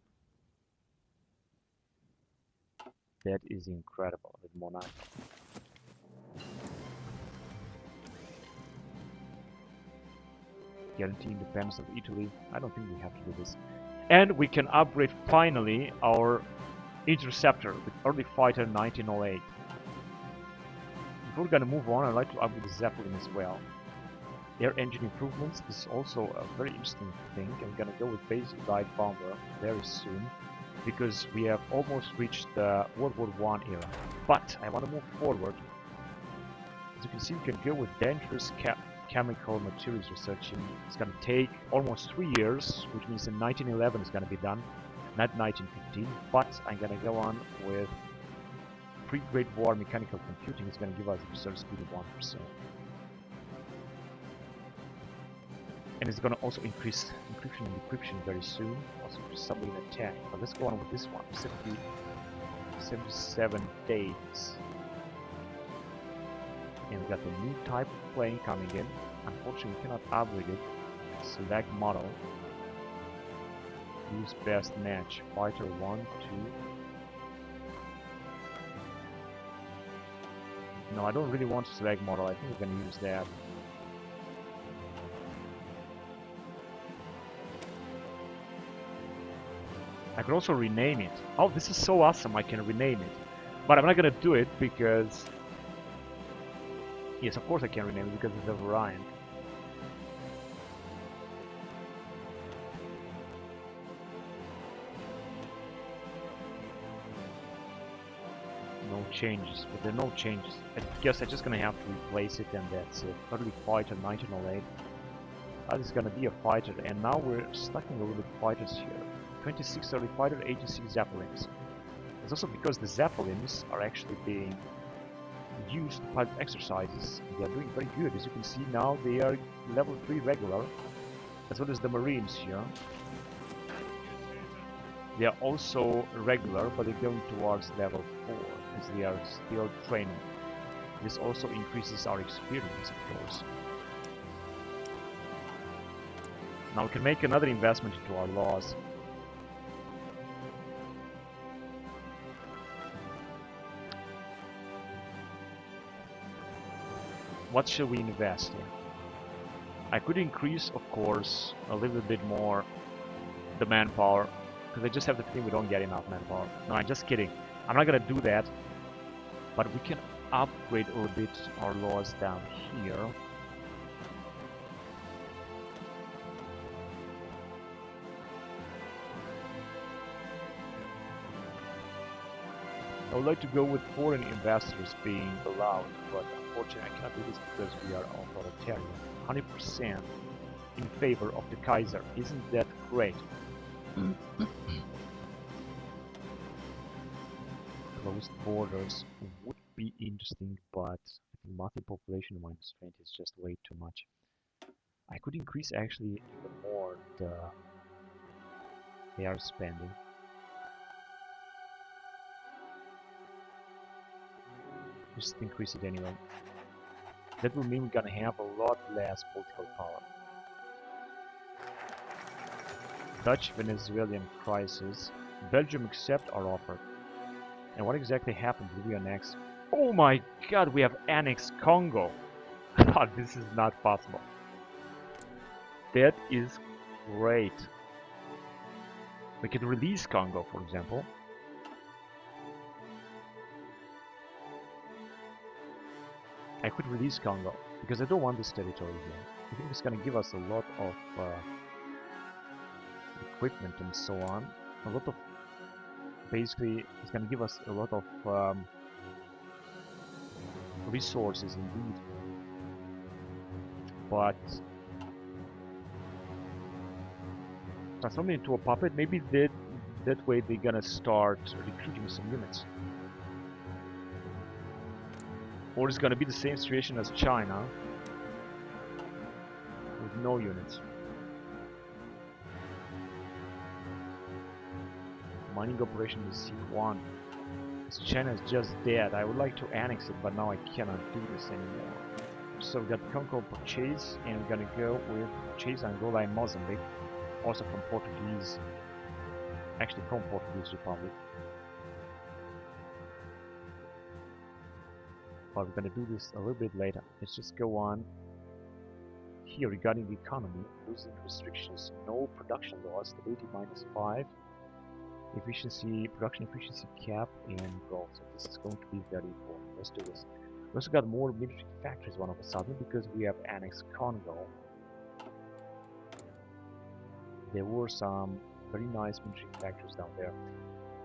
That is incredible with Monaco. Guarantee independence of Italy. I don't think we have to do this. And we can upgrade finally our interceptor with early fighter 1908. Before we're gonna move on, I'd like to upgrade the Zeppelin as well. Air engine improvements. This is also a very interesting thing. I'm gonna go with basic light bomber very soon because we have almost reached the World War I era. But I want to move forward. As you can see, we can go with dangerous chemical materials researching. It's going to take almost 3 years, which means in 1911 it's going to be done, not 1915. But I'm going to go on with pre-Great War mechanical computing. It's going to give us a research speed of 1%. And it's going to also increase encryption and decryption very soon, also for submarine attack. But let's go on with this one, 77 days. And we got the new type of plane coming in. Unfortunately, we cannot upgrade it. Select model. Use best match. Fighter 1, 2. No, I don't really want to select model. I think we're going to use that. I could also rename it. Oh, this is so awesome, I can rename it. But I'm not gonna do it because... Yes, of course I can rename it because it's a variant. No changes, but there are no changes. I guess I'm just gonna have to replace it and that's it. Early fighter 1908. That is gonna be a fighter, and now we're stacking a little bit fighters here. 26 early fighter, 86 Zeppelins. It's also because the Zeppelins are actually being used to pilot exercises. They are doing very good. As you can see now, they are level 3 regular, as well as the Marines here. They are also regular, but they're going towards level 4, as they are still training. This also increases our experience, of course. Now we can make another investment into our laws. What should we invest in? I could increase, of course, a little bit more the manpower Because I just have the feeling we don't get enough manpower. No, I'm just kidding. I'm not gonna do that. But we can upgrade a little bit our laws down here. I would like to go with foreign investors being allowed, but unfortunately I cannot do this because we are authoritarian. 100% in favor of the Kaiser. Isn't that great? Closed borders would be interesting, but monthly population minus 20 is just way too much. I could increase actually even more the air spending. Just increase it anyway. That will mean we're gonna have a lot less political power. Dutch-Venezuelan crisis. Belgium accept our offer. And what exactly happened? Did we annex? Oh my god, we have annexed Congo! This is not possible. That is great. We could release Congo, for example. I could release Congo, because I don't want this territory here. I think it's going to give us a lot of equipment and so on. A lot of... Basically, it's going to give us a lot of resources indeed. But... transform it into a puppet, maybe that way they're going to start recruiting some units. Or it's gonna be the same situation as China with no units. Mining operation is C1. China is just dead. I would like to annex it, but now I cannot do this anymore. So we got Congo purchase, and we're gonna go with purchase Angola and Mozambique, also from Portuguese, actually from Portuguese Republic. But we're gonna do this a little bit later. Let's just go on here regarding the economy. Losing restrictions, no production laws, stability -5, efficiency, production efficiency cap, and growth. So this is going to be very important. Let's do this. We also got more military factories all of a sudden because we have annexed Congo. There were some very nice military factories down there.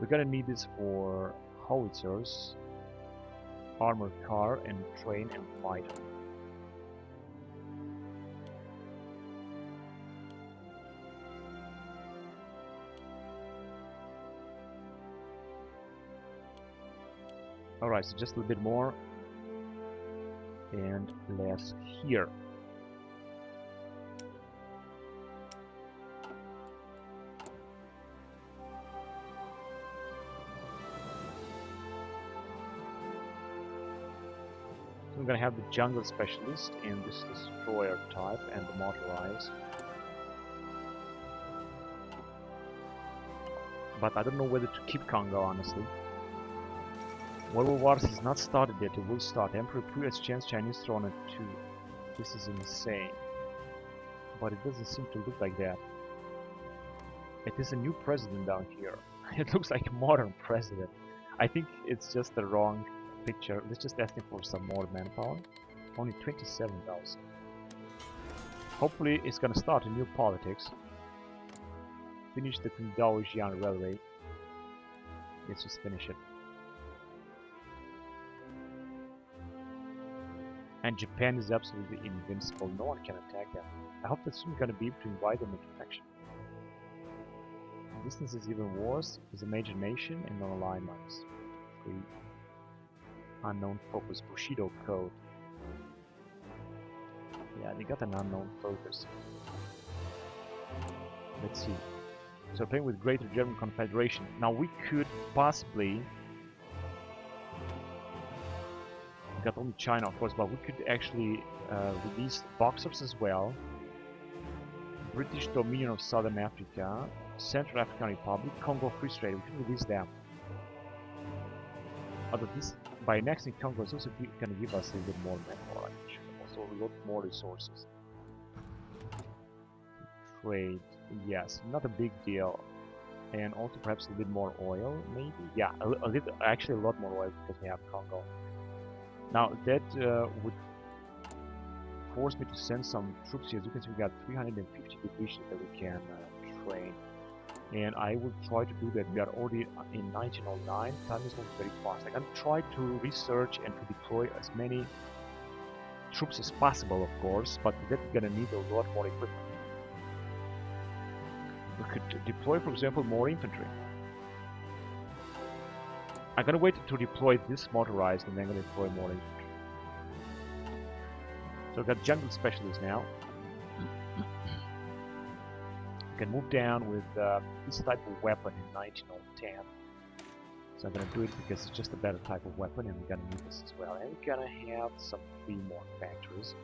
We're gonna need this for howitzers, armored car, and train and fighter. Alright, so just a little bit more and less here. So I'm gonna have the jungle specialist and this destroyer type and the motorized. But I don't know whether to keep Congo, honestly. World War is not started yet, it will start. Emperor Pu has chance Chinese throne at 2. This is insane. But it doesn't seem to look like that. It is a new president down here. It looks like a modern president. I think it's just the wrong picture. Let's just ask him for some more manpower. Only 27,000. Hopefully it's gonna start a new politics. Finish the Qingdao-Xi'an railway. Let's just finish it. And Japan is absolutely invincible. No one can attack them. I hope that soon we're gonna be able to invite them into action. Distance is even worse. Is a major nation and non-aligned -3. Unknown focus. Bushido code. Yeah, they got an unknown focus. Let's see. So playing with Greater German Confederation. Now we could possibly... We got only China, of course, but we could actually release Boxers as well. British Dominion of Southern Africa, Central African Republic, Congo Free State. We can release them. Although this, by annexing Congo, is also going to give us a little bit more manpower, also a lot more resources. Trade, yes, not a big deal. and also perhaps a little bit more oil, maybe. Yeah, a little, actually a lot more oil because we have Congo. Now that would force me to send some troops here. As you can see, we got 350 divisions that we can train, and I will try to do that. We are already in 1909. Time is moving very fast. I can try to research and to deploy as many troops as possible, of course, but that's gonna need a lot more equipment. We could deploy, for example, more infantry. I'm gonna wait to deploy this motorized, and then I'm gonna deploy more infantry. So I've got jungle specialists now. We can move down with this type of weapon in 1910. So I'm gonna do it because it's just a better type of weapon, and we're gonna need this as well. And we're gonna have some 3 more factories.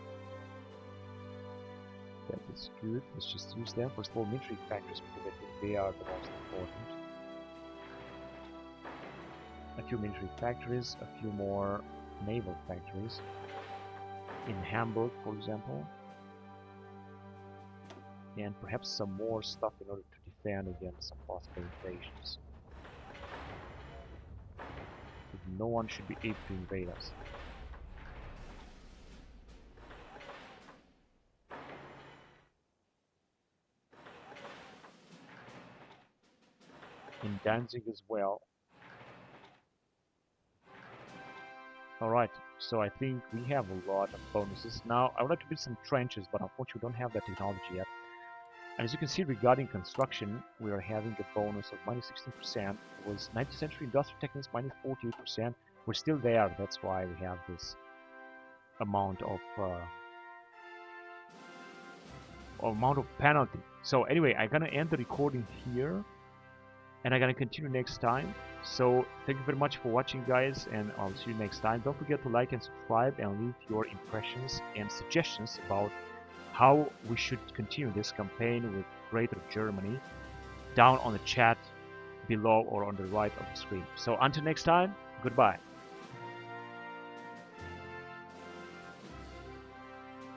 That is good. Let's just use them. First of all, military factories, because I think they are the most important. A few military factories, a few more naval factories. In Hamburg, for example. And perhaps some more stuff in order to defend against some possible invasions. No one should be able to invade us. In Danzig as well. Alright, so I think we have a lot of bonuses. Now, I would like to build some trenches, but unfortunately we don't have that technology yet. And as you can see, regarding construction, we are having a bonus of minus 16%. It was 19th century industrial techniques, minus 48%. We're still there, that's why we have this amount of penalty. So anyway, I'm gonna end the recording here, and I'm gonna continue next time. So thank you very much for watching, guys, and I'll see you next time. Don't forget to like and subscribe and leave your impressions and suggestions about how we should continue this campaign with Greater Germany down on the chat below or on the right of the screen. So until next time, goodbye.